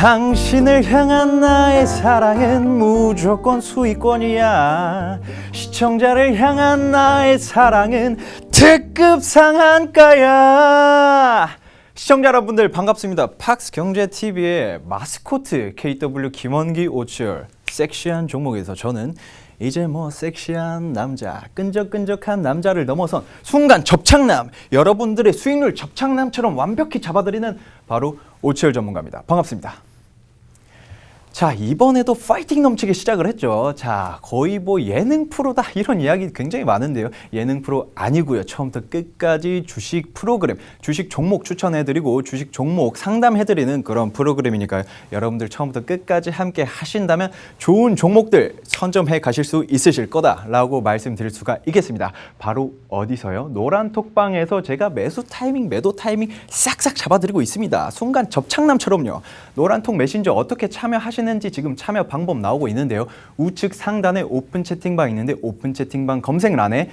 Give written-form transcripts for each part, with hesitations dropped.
당신을 향한 나의 사랑은 무조건 수익권이야. 시청자를 향한 나의 사랑은 특급 상한가야. 시청자 여러분들 반갑습니다. 팍스경제TV의 마스코트 KW 김원기 오치열. 섹시한 종목에서 저는 이제 뭐 섹시한 남자, 끈적끈적한 남자를 넘어선 순간 접착남, 여러분들의 수익률 접착남처럼 완벽히 잡아드리는 바로 오치열 전문가입니다. 반갑습니다. 자, 이번에도 파이팅 넘치게 시작을 했죠. 자, 거의 뭐 예능 프로다 이런 이야기 굉장히 많은데요. 예능 프로 아니고요. 처음부터 끝까지 주식 프로그램, 주식 종목 추천해드리고 주식 종목 상담해드리는 그런 프로그램이니까요. 여러분들 처음부터 끝까지 함께 하신다면 좋은 종목들 선점해 가실 수 있으실 거다라고 말씀드릴 수가 있겠습니다. 바로 어디서요? 노란 톡방에서 제가 매수 타이밍, 매도 타이밍 싹싹 잡아드리고 있습니다. 순간 접착남처럼요. 노란 톡 메신저 어떻게 참여하시는지 지금 참여 방법 나오고 있는데요. 우측 상단에 오픈 채팅방 있는데 오픈 채팅방 검색란에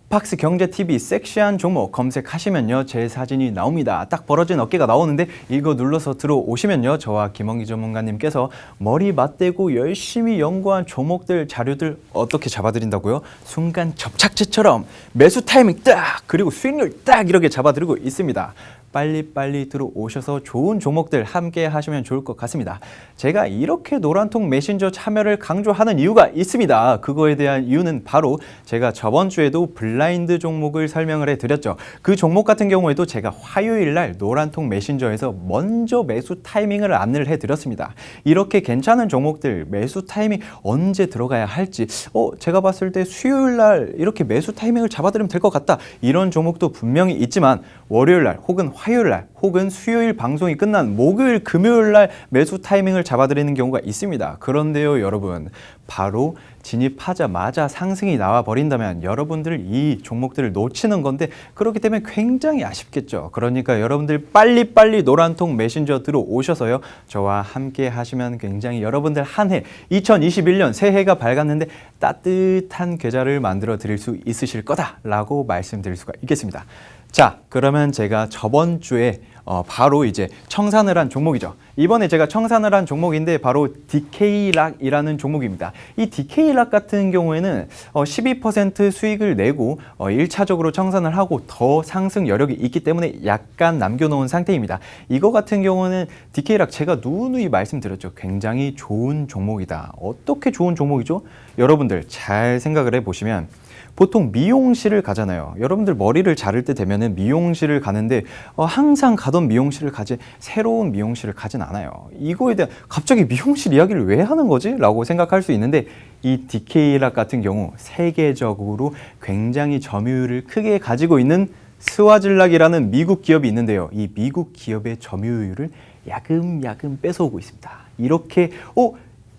팍스경제TV 섹시한 종목 검색하시면요. 제 사진이 나옵니다. 딱 벌어진 어깨가 나오는데 이거 눌러서 들어오시면요. 저와 김원기 전문가님께서 머리 맞대고 열심히 연구한 종목들, 자료들 어떻게 잡아드린다고요? 순간 접착제처럼 매수 타이밍 딱 그리고 수익률 딱 이렇게 잡아드리고 있습니다. 빨리빨리 들어오셔서 좋은 종목들 함께 하시면 좋을 것 같습니다. 제가 이렇게 노란통 메신저 참여를 강조하는 이유가 있습니다. 그거에 대한 이유는 바로 제가 저번 주에도 블라인드 종목을 설명을 해드렸죠. 그 종목 같은 경우에도 제가 화요일 날 노란통 메신저에서 먼저 매수 타이밍을 안내를 해드렸습니다. 이렇게 괜찮은 종목들 매수 타이밍 언제 들어가야 할지 제가 봤을 때 수요일 날 이렇게 매수 타이밍을 잡아드리면 될 것 같다. 이런 종목도 분명히 있지만 월요일 날 혹은 화요일 날 혹은 수요일 방송이 끝난 목요일, 금요일 날 매수 타이밍을 잡아드리는 경우가 있습니다. 그런데요, 여러분, 바로 진입하자마자 상승이 나와 버린다면 여러분들 이 종목들을 놓치는 건데 그렇기 때문에 굉장히 아쉽겠죠. 그러니까 여러분들 빨리빨리 노란통 메신저 들어오셔서요. 저와 함께 하시면 굉장히 여러분들 한 해 2021년 새해가 밝았는데 따뜻한 계좌를 만들어 드릴 수 있으실 거다라고 말씀드릴 수가 있겠습니다. 자, 그러면 제가 저번 주에 바로 이제 청산을 한 종목이죠. 이번에 제가 청산을 한 종목인데 바로 DK락이라는 종목입니다. 이 DK락 같은 경우에는 12% 수익을 내고 1차적으로 청산을 하고 더 상승 여력이 있기 때문에 약간 남겨놓은 상태입니다. 이거 같은 경우는 DK락 제가 누누이 말씀드렸죠. 굉장히 좋은 종목이다. 어떻게 좋은 종목이죠? 여러분들 잘 생각을 해보시면 보통 미용실을 가잖아요. 여러분들 머리를 자를 때 되면은 미용실을 가는데 항상 가던 미용실을 가지 새로운 미용실을 가진 않아요. 이거에 대한 갑자기 미용실 이야기를 왜 하는 거지? 라고 생각할 수 있는데 이 DK락 같은 경우 세계적으로 굉장히 점유율을 크게 가지고 있는 스와즐락이라는 미국 기업이 있는데요. 이 미국 기업의 점유율을 야금야금 뺏어오고 있습니다. 이렇게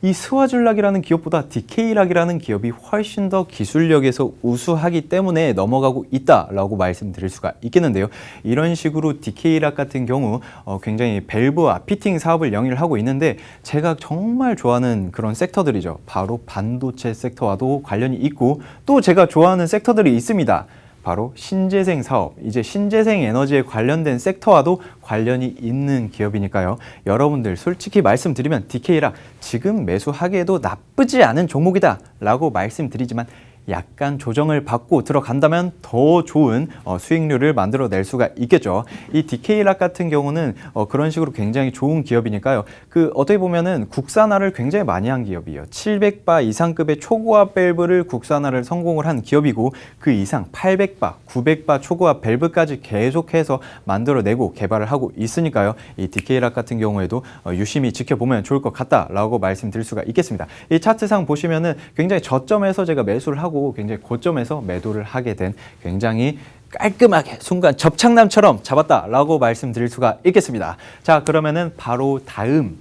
이 스와즐락이라는 기업보다 DK락이라는 기업이 훨씬 더 기술력에서 우수하기 때문에 넘어가고 있다라고 말씀드릴 수가 있겠는데요. 이런 식으로 DK락 같은 경우 굉장히 밸브와 피팅 사업을 영위를 하고 있는데 제가 정말 좋아하는 그런 섹터들이죠. 바로 반도체 섹터와도 관련이 있고 또 제가 좋아하는 섹터들이 있습니다. 바로 신재생 사업, 이제 신재생 에너지에 관련된 섹터와도 관련이 있는 기업이니까요. 여러분들 솔직히 말씀드리면 DK락 지금 매수하기에도 나쁘지 않은 종목이다 라고 말씀드리지만 약간 조정을 받고 들어간다면 더 좋은 수익률을 만들어낼 수가 있겠죠. 이 DK락 같은 경우는 그런 식으로 굉장히 좋은 기업이니까요. 어떻게 보면은 국산화를 굉장히 많이 한 기업이에요. 700바 이상급의 초고압 밸브를 국산화를 성공을 한 기업이고 그 이상 800바, 900바 초고압 밸브까지 계속해서 만들어내고 개발을 하고 있으니까요. 이 DK락 같은 경우에도 유심히 지켜보면 좋을 것 같다라고 말씀드릴 수가 있겠습니다. 이 차트상 보시면은 굉장히 저점에서 제가 매수를 하고 굉장히 고점에서 매도를 하게 된 굉장히 깔끔하게 순간 접착남처럼 잡았다라고 말씀드릴 수가 있겠습니다. 자, 그러면은 바로 다음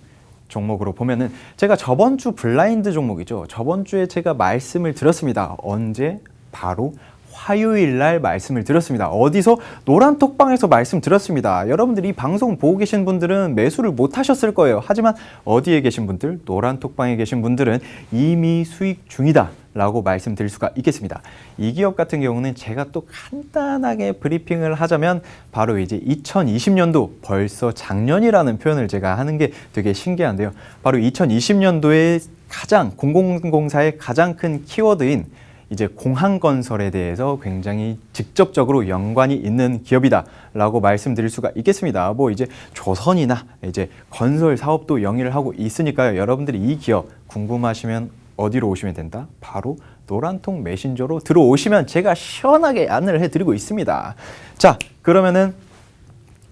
종목으로 보면은 제가 저번 주 블라인드 종목이죠. 저번 주에 제가 말씀을 드렸습니다. 언제? 바로 화요일 날 말씀을 드렸습니다. 어디서? 노란톡방에서 말씀드렸습니다. 여러분들이 이 방송 보고 계신 분들은 매수를 못 하셨을 거예요. 하지만 어디에 계신 분들? 노란톡방에 계신 분들은 이미 수익 중이다 라고 말씀드릴 수가 있겠습니다. 이 기업 같은 경우는 제가 또 간단하게 브리핑을 하자면 바로 이제 2020년도, 벌써 작년이라는 표현을 제가 하는 게 되게 신기한데요. 바로 2020년도에 가장 공공공사의 가장 큰 키워드인 이제 공항건설에 대해서 굉장히 직접적으로 연관이 있는 기업이다 라고 말씀드릴 수가 있겠습니다. 뭐 이제 조선이나 이제 건설 사업도 영위를 하고 있으니까요. 여러분들이 이 기업 궁금하시면 어디로 오시면 된다? 바로 노란통 메신저로 들어오시면 제가 시원하게 안내를 해드리고 있습니다. 자, 그러면은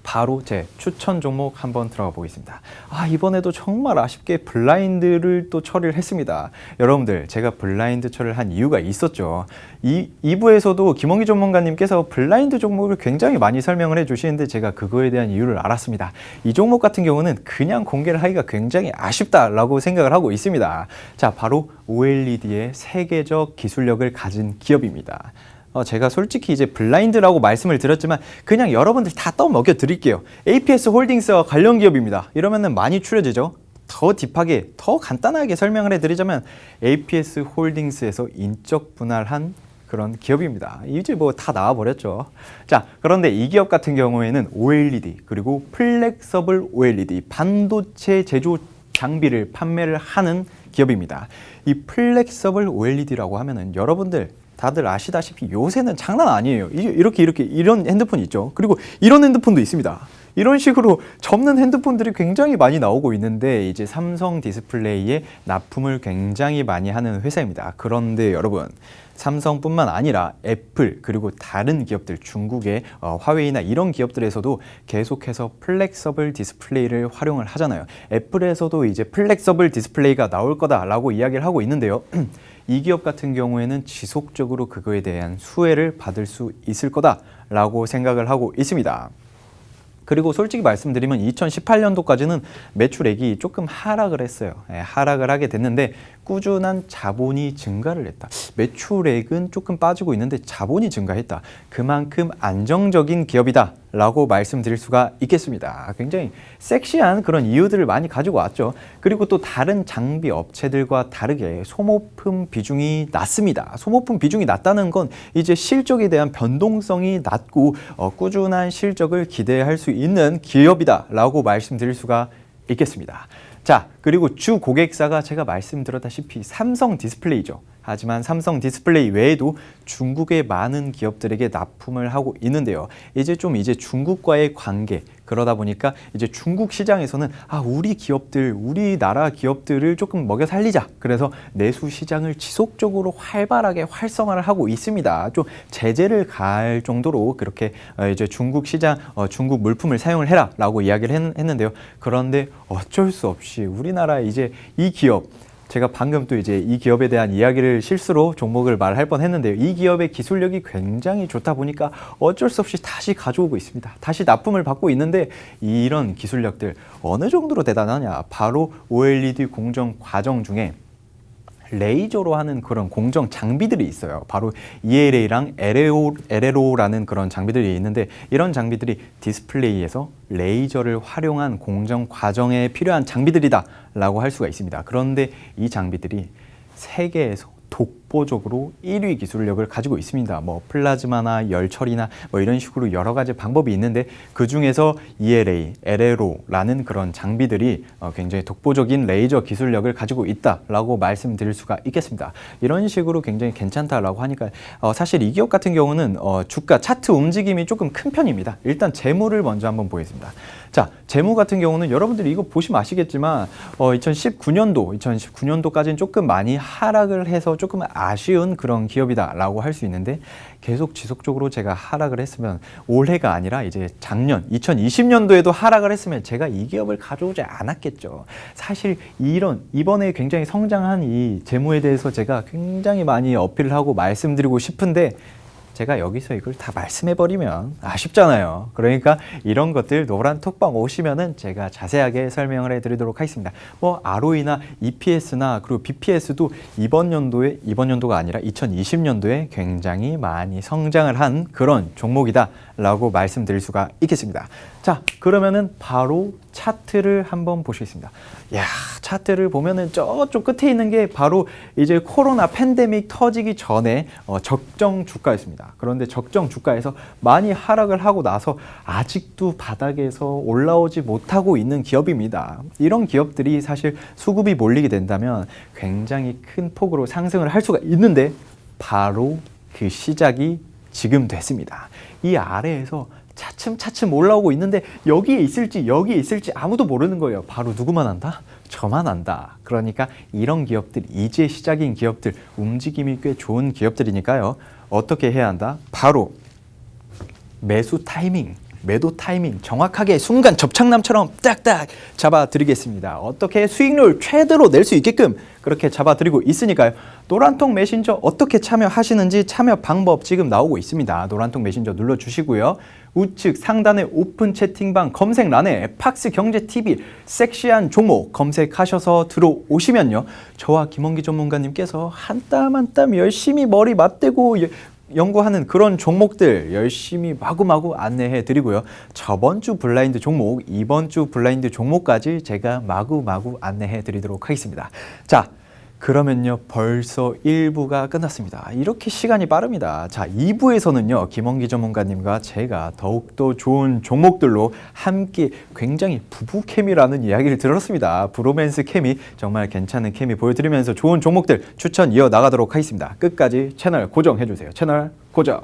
바로 제 추천 종목 한번 들어가 보겠습니다. 이번에도 정말 아쉽게 블라인드를 또 처리를 했습니다. 여러분들, 제가 블라인드 처리를 한 이유가 있었죠. 2부에서도 김원기 전문가님께서 블라인드 종목을 굉장히 많이 설명을 해주시는데 제가 그거에 대한 이유를 알았습니다. 이 종목 같은 경우는 그냥 공개를 하기가 굉장히 아쉽다라고 생각을 하고 있습니다. 자, 바로 OLED의 세계적 기술력을 가진 기업입니다. 제가 솔직히 이제 블라인드라고 말씀을 드렸지만 그냥 여러분들 다 떠먹여 드릴게요. APS 홀딩스와 관련 기업입니다. 이러면은 많이 추려지죠. 더 딥하게, 더 간단하게 설명을 해드리자면 APS 홀딩스에서 인적 분할한 그런 기업입니다. 이제 뭐 다 나와버렸죠. 자, 그런데 이 기업 같은 경우에는 OLED 그리고 플렉서블 OLED 반도체 제조 장비를 판매를 하는 기업입니다. 이 플렉서블 OLED라고 하면은 여러분들 다들 아시다시피 요새는 장난 아니에요. 이런 핸드폰 있죠. 그리고 이런 핸드폰도 있습니다. 이런 식으로 접는 핸드폰들이 굉장히 많이 나오고 있는데 이제 삼성 디스플레이에 납품을 굉장히 많이 하는 회사입니다. 그런데 여러분, 삼성뿐만 아니라 애플 그리고 다른 기업들, 중국의 화웨이나 이런 기업들에서도 계속해서 플렉서블 디스플레이를 활용을 하잖아요. 애플에서도 이제 플렉서블 디스플레이가 나올 거다라고 이야기를 하고 있는데요. 이 기업 같은 경우에는 지속적으로 그거에 대한 수혜를 받을 수 있을 거다라고 생각을 하고 있습니다. 그리고 솔직히 말씀드리면 2018년도까지는 매출액이 조금 하락을 했어요. 하락을 하게 됐는데 꾸준한 자본이 증가를 했다. 매출액은 조금 빠지고 있는데 자본이 증가했다. 그만큼 안정적인 기업이다 라고 말씀드릴 수가 있겠습니다. 굉장히 섹시한 그런 이유들을 많이 가지고 왔죠. 그리고 또 다른 장비 업체들과 다르게 소모품 비중이 낮습니다. 소모품 비중이 낮다는 건 이제 실적에 대한 변동성이 낮고 꾸준한 실적을 기대할 수 있는 기업이다 라고 말씀드릴 수가 있겠습니다. 자, 그리고 주 고객사가 제가 말씀드렸다시피 삼성 디스플레이죠. 하지만 삼성 디스플레이 외에도 중국의 많은 기업들에게 납품을 하고 있는데요. 이제 중국과의 관계, 그러다 보니까 이제 중국 시장에서는 우리 기업들, 우리나라 기업들을 조금 먹여 살리자. 그래서 내수 시장을 지속적으로 활발하게 활성화를 하고 있습니다. 좀 제재를 가할 정도로 그렇게 이제 중국 시장, 중국 물품을 사용을 해라라고 이야기를 했는데요. 그런데 어쩔 수 없이 우리나라 이제 이 기업, 제가 방금 또 이제 이 기업에 대한 이야기를 실수로 종목을 말할 뻔했는데요. 이 기업의 기술력이 굉장히 좋다 보니까 어쩔 수 없이 다시 가져오고 있습니다. 다시 납품을 받고 있는데 이런 기술력들 어느 정도로 대단하냐? 바로 OLED 공정 과정 중에 레이저로 하는 그런 공정 장비들이 있어요. 바로 ELA랑 LLO라는 그런 장비들이 있는데 이런 장비들이 디스플레이에서 레이저를 활용한 공정 과정에 필요한 장비들이다 라고 할 수가 있습니다. 그런데 이 장비들이 세계에서 독보적으로 1위 기술력을 가지고 있습니다. 뭐 플라즈마나 열 처리나 뭐 이런 식으로 여러 가지 방법이 있는데 그 중에서 ELA, LLO라는 그런 장비들이 굉장히 독보적인 레이저 기술력을 가지고 있다라고 말씀드릴 수가 있겠습니다. 이런 식으로 굉장히 괜찮다라고 하니까 사실 이 기업 같은 경우는 주가 차트 움직임이 조금 큰 편입니다. 일단 재무를 먼저 한번 보겠습니다. 자, 재무 같은 경우는 여러분들이 이거 보시면 아시겠지만 2019년도까지는 조금 많이 하락을 해서 조금 아쉬운 그런 기업이다라고 할 수 있는데 계속 지속적으로 제가 하락을 했으면 올해가 아니라 이제 작년 2020년도에도 하락을 했으면 제가 이 기업을 가져오지 않았겠죠. 사실 이번에 굉장히 성장한 이 재무에 대해서 제가 굉장히 많이 어필을 하고 말씀드리고 싶은데 제가 여기서 이걸 다 말씀해버리면 아쉽잖아요. 그러니까 이런 것들 노란 톡방 오시면은 제가 자세하게 설명을 해드리도록 하겠습니다. 뭐 ROE나 EPS나 그리고 BPS도 이번 연도가 아니라 2020년도에 굉장히 많이 성장을 한 그런 종목이다라고 말씀드릴 수가 있겠습니다. 자, 그러면은 바로 차트를 한번 보시겠습니다. 야, 차트를 보면은 저쪽 끝에 있는 게 바로 이제 코로나 팬데믹 터지기 전에 적정 주가였습니다. 그런데 적정 주가에서 많이 하락을 하고 나서 아직도 바닥에서 올라오지 못하고 있는 기업입니다. 이런 기업들이 사실 수급이 몰리게 된다면 굉장히 큰 폭으로 상승을 할 수가 있는데 바로 그 시작이 지금 됐습니다. 이 아래에서 차츰차츰 올라오고 있는데 여기에 있을지 아무도 모르는 거예요. 바로 누구만 안다? 저만 안다. 그러니까 이런 기업들, 이제 시작인 기업들, 움직임이 꽤 좋은 기업들이니까요. 어떻게 해야 한다? 바로 매도 타이밍 정확하게 순간 접착남처럼 딱딱 잡아드리겠습니다. 어떻게 수익률 최대로 낼 수 있게끔 그렇게 잡아드리고 있으니까요. 노란통 메신저 어떻게 참여하시는지 참여 방법 지금 나오고 있습니다. 노란통 메신저 눌러주시고요. 우측 상단의 오픈 채팅방 검색란에 팍스 경제 TV 섹시한 종목 검색하셔서 들어오시면요. 저와 김원기 전문가님께서 한 땀 한 땀 열심히 머리 맞대고 연구하는 그런 종목들 열심히 마구마구 안내해 드리고요. 저번 주 블라인드 종목, 이번 주 블라인드 종목까지 제가 마구마구 안내해 드리도록 하겠습니다. 자, 그러면요 벌써 1부가 끝났습니다. 이렇게 시간이 빠릅니다. 자, 2부에서는요 김원기 전문가님과 제가 더욱더 좋은 종목들로 함께 굉장히 부부 케미라는 이야기를 들었습니다. 브로맨스 케미, 정말 괜찮은 케미 보여드리면서 좋은 종목들 추천 이어나가도록 하겠습니다. 끝까지 채널 고정해주세요. 채널 고정.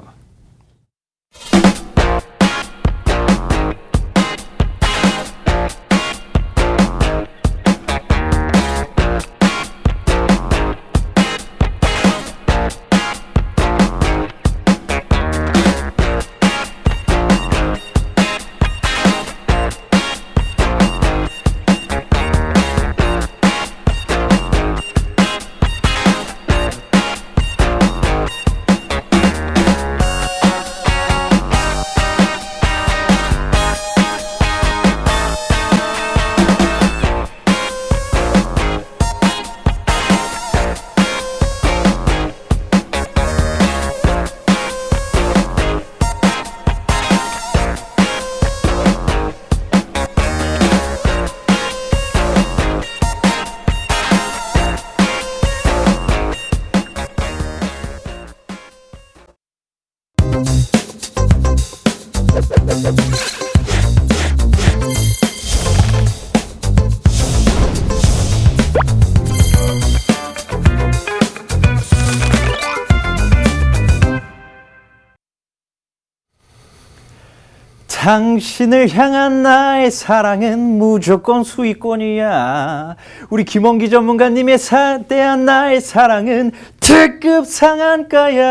당신을 향한 나의 사랑은 무조건 수익권이야. 우리 김원기 전문가님의 대한 나의 사랑은 특급 상한가야.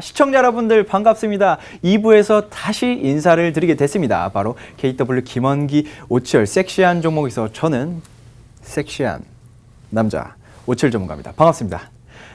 시청자 여러분들 반갑습니다. 2부에서 다시 인사를 드리게 됐습니다. 바로 KW 김원기 오치열 섹시한 종목에서 저는 섹시한 남자 오치열 전문가입니다. 반갑습니다.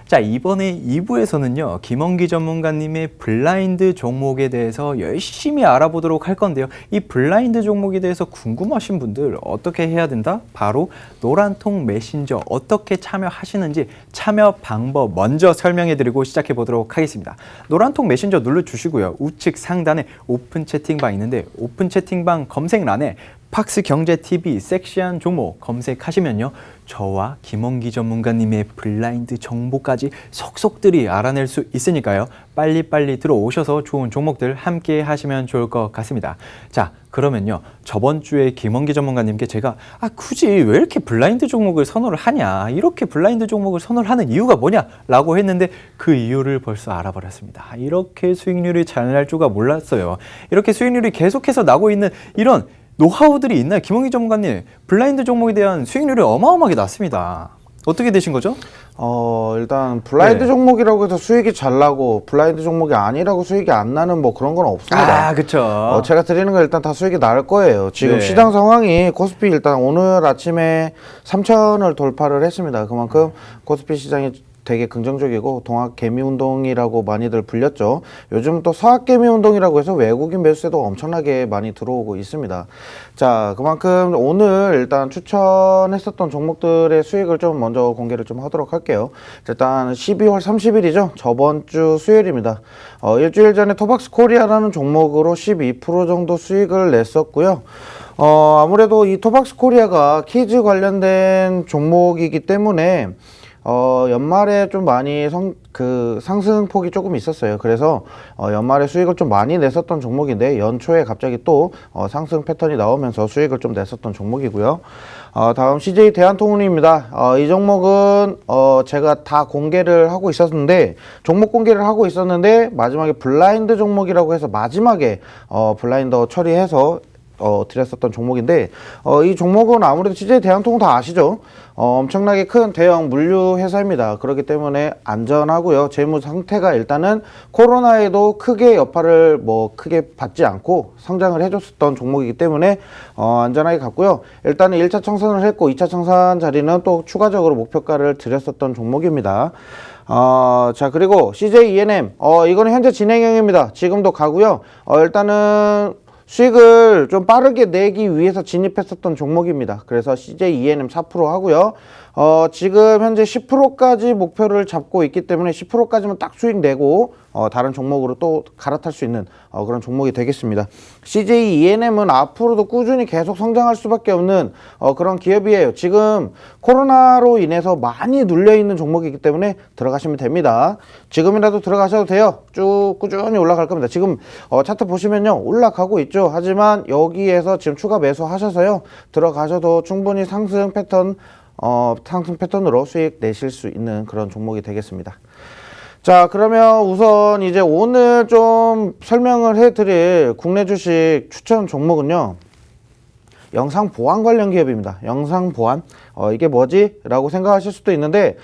자, 이번에 2부에서는요 김원기 전문가님의 블라인드 종목에 대해서 열심히 알아보도록 할 건데요. 이 블라인드 종목에 대해서 궁금하신 분들 어떻게 해야 된다? 바로 노란통 메신저 어떻게 참여하시는지 참여 방법 먼저 설명해 드리고 시작해 보도록 하겠습니다. 노란통 메신저 눌러주시고요. 우측 상단에 오픈 채팅방 있는데 오픈 채팅방 검색란에 팍스 경제 TV 섹시한 종목 검색하시면요. 저와 김원기 전문가님의 블라인드 정보까지 속속들이 알아낼 수 있으니까요. 빨리빨리 들어오셔서 좋은 종목들 함께 하시면 좋을 것 같습니다. 자, 그러면요. 저번 주에 김원기 전문가님께 제가 굳이 왜 이렇게 블라인드 종목을 선호를 하냐, 이렇게 블라인드 종목을 선호를 하는 이유가 뭐냐 라고 했는데 그 이유를 벌써 알아버렸습니다. 이렇게 수익률이 잘 날 줄가 몰랐어요. 이렇게 수익률이 계속해서 나고 있는 이런 노하우들이 있나요? 김원기 전문가님, 블라인드 종목에 대한 수익률이 어마어마하게 났습니다. 어떻게 되신 거죠? 일단 블라인드 종목이라고 해서 수익이 잘 나고 블라인드 종목이 아니라고 수익이 안 나는 뭐 그런 건 없습니다. 그렇죠. 제가 드리는 거 일단 다 수익이 날 거예요. 지금 시장 상황이 코스피 일단 오늘 아침에 3,000을 돌파를 했습니다. 그만큼 코스피 시장이 되게 긍정적이고 동학개미운동이라고 많이들 불렸죠. 요즘 또 서학개미운동이라고 해서 외국인 매수세도 엄청나게 많이 들어오고 있습니다. 자, 그만큼 오늘 일단 추천했었던 종목들의 수익을 좀 먼저 공개를 좀 하도록 할게요. 자, 일단 12월 30일이죠. 저번 주 수요일입니다. 일주일 전에 토박스 코리아라는 종목으로 12% 정도 수익을 냈었고요. 아무래도 이 토박스 코리아가 키즈 관련된 종목이기 때문에 연말에 좀 많이 상승폭이 조금 있었어요. 그래서 연말에 수익을 좀 많이 냈었던 종목인데 연초에 갑자기 또 상승 패턴이 나오면서 수익을 좀 냈었던 종목이고요. 다음 CJ 대한통운입니다. 이 종목은 제가 다 공개를 하고 있었는데 종목 공개를 하고 있었는데 마지막에 블라인드 종목이라고 해서 마지막에 블라인더 처리해서 드렸었던 종목인데 이 종목은 아무래도 CJ 대한통운 다 아시죠? 엄청나게 큰 대형 물류 회사입니다. 그렇기 때문에 안전하고요. 재무 상태가 일단은 코로나에도 크게 여파를 크게 받지 않고 성장을 해줬었던 종목이기 때문에 안전하게 갔고요. 일단은 1차 청산을 했고 2차 청산 자리는 또 추가적으로 목표가를 드렸었던 종목입니다. 자, 그리고 CJ ENM 이거는 현재 진행형입니다. 지금도 가고요. 일단은 수익을 좀 빠르게 내기 위해서 진입했었던 종목입니다. 그래서 CJ ENM 4% 하고요. 지금 현재 10%까지 목표를 잡고 있기 때문에 10%까지만 딱 수익 내고 다른 종목으로 또 갈아탈 수 있는 그런 종목이 되겠습니다. CJ ENM은 앞으로도 꾸준히 계속 성장할 수밖에 없는 그런 기업이에요. 지금 코로나로 인해서 많이 눌려있는 종목이기 때문에 들어가시면 됩니다. 지금이라도 들어가셔도 돼요. 쭉 꾸준히 올라갈 겁니다. 지금 차트 보시면요 올라가고 있죠. 하지만 여기에서 지금 추가 매수하셔서요 들어가셔도 충분히 상승 패턴으로 수익 내실 수 있는 그런 종목이 되겠습니다. 자, 그러면 우선 이제 오늘 좀 설명을 해드릴 국내 주식 추천 종목은요 영상 보안 관련 기업입니다. 영상 보안 이게 뭐지? 라고 생각하실 수도 있는데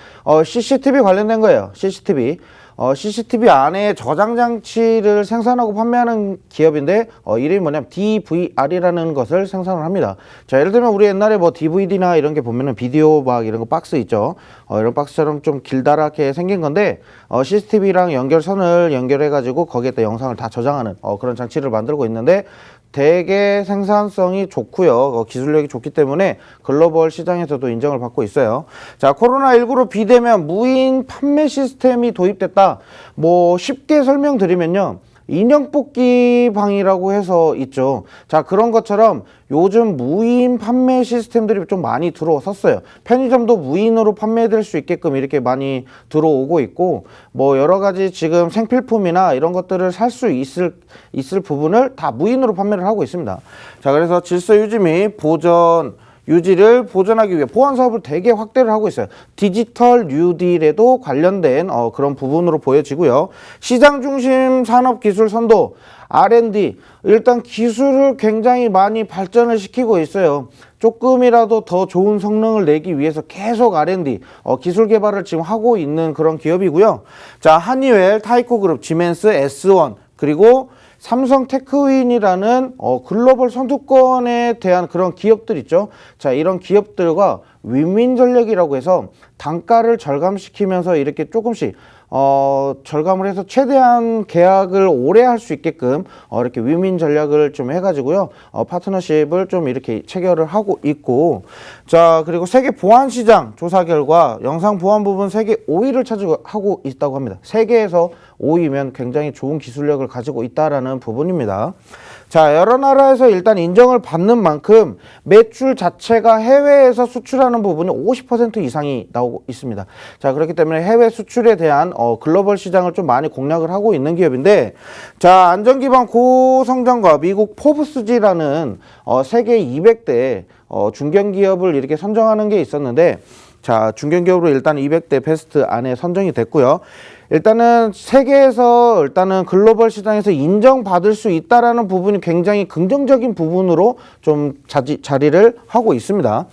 CCTV 관련된 거예요. CCTV 안에 저장 장치를 생산하고 판매하는 기업인데 이름이 뭐냐면 DVR이라는 것을 생산을 합니다. 자, 예를 들면 우리 옛날에 DVD나 이런 게 보면은 비디오 막 이런 거 박스 있죠. 이런 박스처럼 좀 길다랗게 생긴 건데 CCTV랑 연결선을 연결해 가지고 거기에다 영상을 다 저장하는 그런 장치를 만들고 있는데 되게 생산성이 좋고요. 기술력이 좋기 때문에 글로벌 시장에서도 인정을 받고 있어요. 자, 코로나19로 비대면 무인 판매 시스템이 도입됐다. 쉽게 설명드리면요. 인형 뽑기 방이라고 해서 있죠. 자, 그런 것처럼 요즘 무인 판매 시스템들이 좀 많이 들어섰어요. 편의점도 무인으로 판매될 수 있게끔 이렇게 많이 들어오고 있고 여러 가지 지금 생필품이나 이런 것들을 살 수 있을 부분을 다 무인으로 판매를 하고 있습니다. 자, 그래서 질서 유지 및 유지를 보존하기 위해 보안 사업을 되게 확대를 하고 있어요. 디지털 뉴딜에도 관련된 그런 부분으로 보여지고요. 시장 중심 산업 기술 선도, R&D, 일단 기술을 굉장히 많이 발전을 시키고 있어요. 조금이라도 더 좋은 성능을 내기 위해서 계속 R&D, 기술 개발을 지금 하고 있는 그런 기업이고요. 자, 하니웰, 타이코그룹, 지멘스, S1, 그리고 삼성 테크윈이라는 글로벌 선두권에 대한 그런 기업들 있죠. 자, 이런 기업들과 윈윈 전략이라고 해서 단가를 절감시키면서 이렇게 조금씩 절감을 해서 최대한 계약을 오래 할 수 있게끔 이렇게 윈윈 전략을 좀 해가지고요 파트너십을 좀 이렇게 체결을 하고 있고, 자, 그리고 세계 보안 시장 조사 결과 영상 보안 부분 세계 5위를 차지하고 있다고 합니다. 세계에서 5위면 굉장히 좋은 기술력을 가지고 있다라는 부분입니다. 자, 여러 나라에서 일단 인정을 받는 만큼 매출 자체가 해외에서 수출하는 부분이 50% 이상이 나오고 있습니다. 자, 그렇기 때문에 해외 수출에 대한 글로벌 시장을 좀 많이 공략을 하고 있는 기업인데, 자, 안전기반 고성장과 미국 포브스지라는 세계 200대 중견기업을 이렇게 선정하는 게 있었는데, 자, 중견기업으로 일단 200대 베스트 안에 선정이 됐고요. 일단은 세계에서 일단은 글로벌 시장에서 인정받을 수 있다라는 부분이 굉장히 긍정적인 부분으로 좀 자리를 하고 있습니다.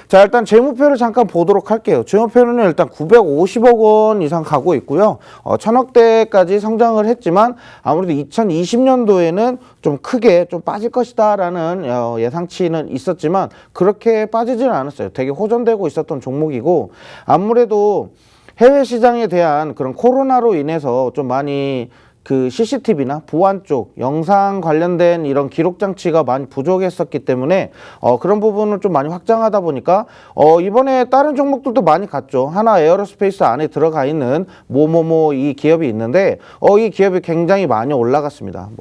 자, 일단 재무표를 잠깐 보도록 할게요. 재무표는 일단 950억 원 이상 가고 있고요. 1000억대까지 성장을 했지만 아무래도 2020년도에는 좀 크게 좀 빠질 것이다라는 예상치는 있었지만 그렇게 빠지지는 않았어요. 되게 호전되고 있었던 종목이고, 아무래도 해외 시장에 대한 그런 코로나로 인해서 좀 많이 그 CCTV나 보안 쪽 영상 관련된 이런 기록 장치가 많이 부족했었기 때문에 그런 부분을 좀 많이 확장하다 보니까 이번에 다른 종목들도 많이 갔죠. 하나 에어로스페이스 안에 들어가 있는 모모모 이 기업이 있는데 이 기업이 굉장히 많이 올라갔습니다.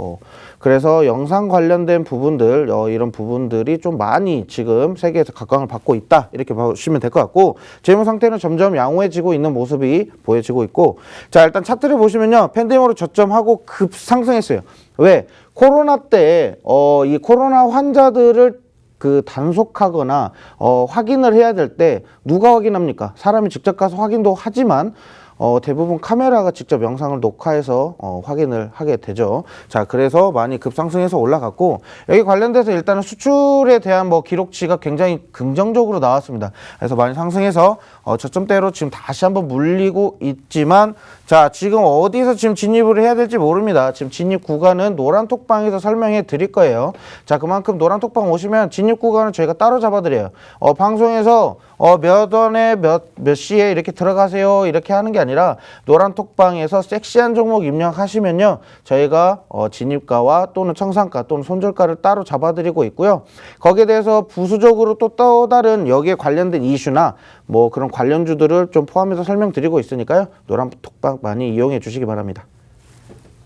그래서 영상 관련된 부분들 이런 부분들이 좀 많이 지금 세계에서 각광을 받고 있다 이렇게 보시면 될 것 같고, 재무 상태는 점점 양호해지고 있는 모습이 보여지고 있고, 자 일단 차트를 보시면요, 팬데믹으로 저점하고 급 상승했어요. 왜? 코로나 때 이 코로나 환자들을 그 단속하거나 확인을 해야 될 때 누가 확인합니까? 사람이 직접 가서 확인도 하지만 대부분 카메라가 직접 영상을 녹화해서 확인을 하게 되죠. 자, 그래서 많이 급상승해서 올라갔고, 여기 관련돼서 일단은 수출에 대한 기록치가 굉장히 긍정적으로 나왔습니다. 그래서 많이 상승해서 저점대로 지금 다시 한번 물리고 있지만, 자, 지금 어디서 지금 진입을 해야 될지 모릅니다. 지금 진입 구간은 노란톡방에서 설명해 드릴 거예요. 자, 그만큼 노란톡방 오시면 진입 구간을 저희가 따로 잡아드려요. 방송에서 몇 원에 몇 시에 이렇게 들어가세요 이렇게 하는 게 아니라 노란톡방에서 섹시한 종목 입력하시면요, 저희가 진입가와 또는 청산가 또는 손절가를 따로 잡아드리고 있고요. 거기에 대해서 부수적으로 또 다른 여기에 관련된 이슈나 그런 관련주들을 좀 포함해서 설명드리고 있으니까요, 노란톡방 많이 이용해 주시기 바랍니다.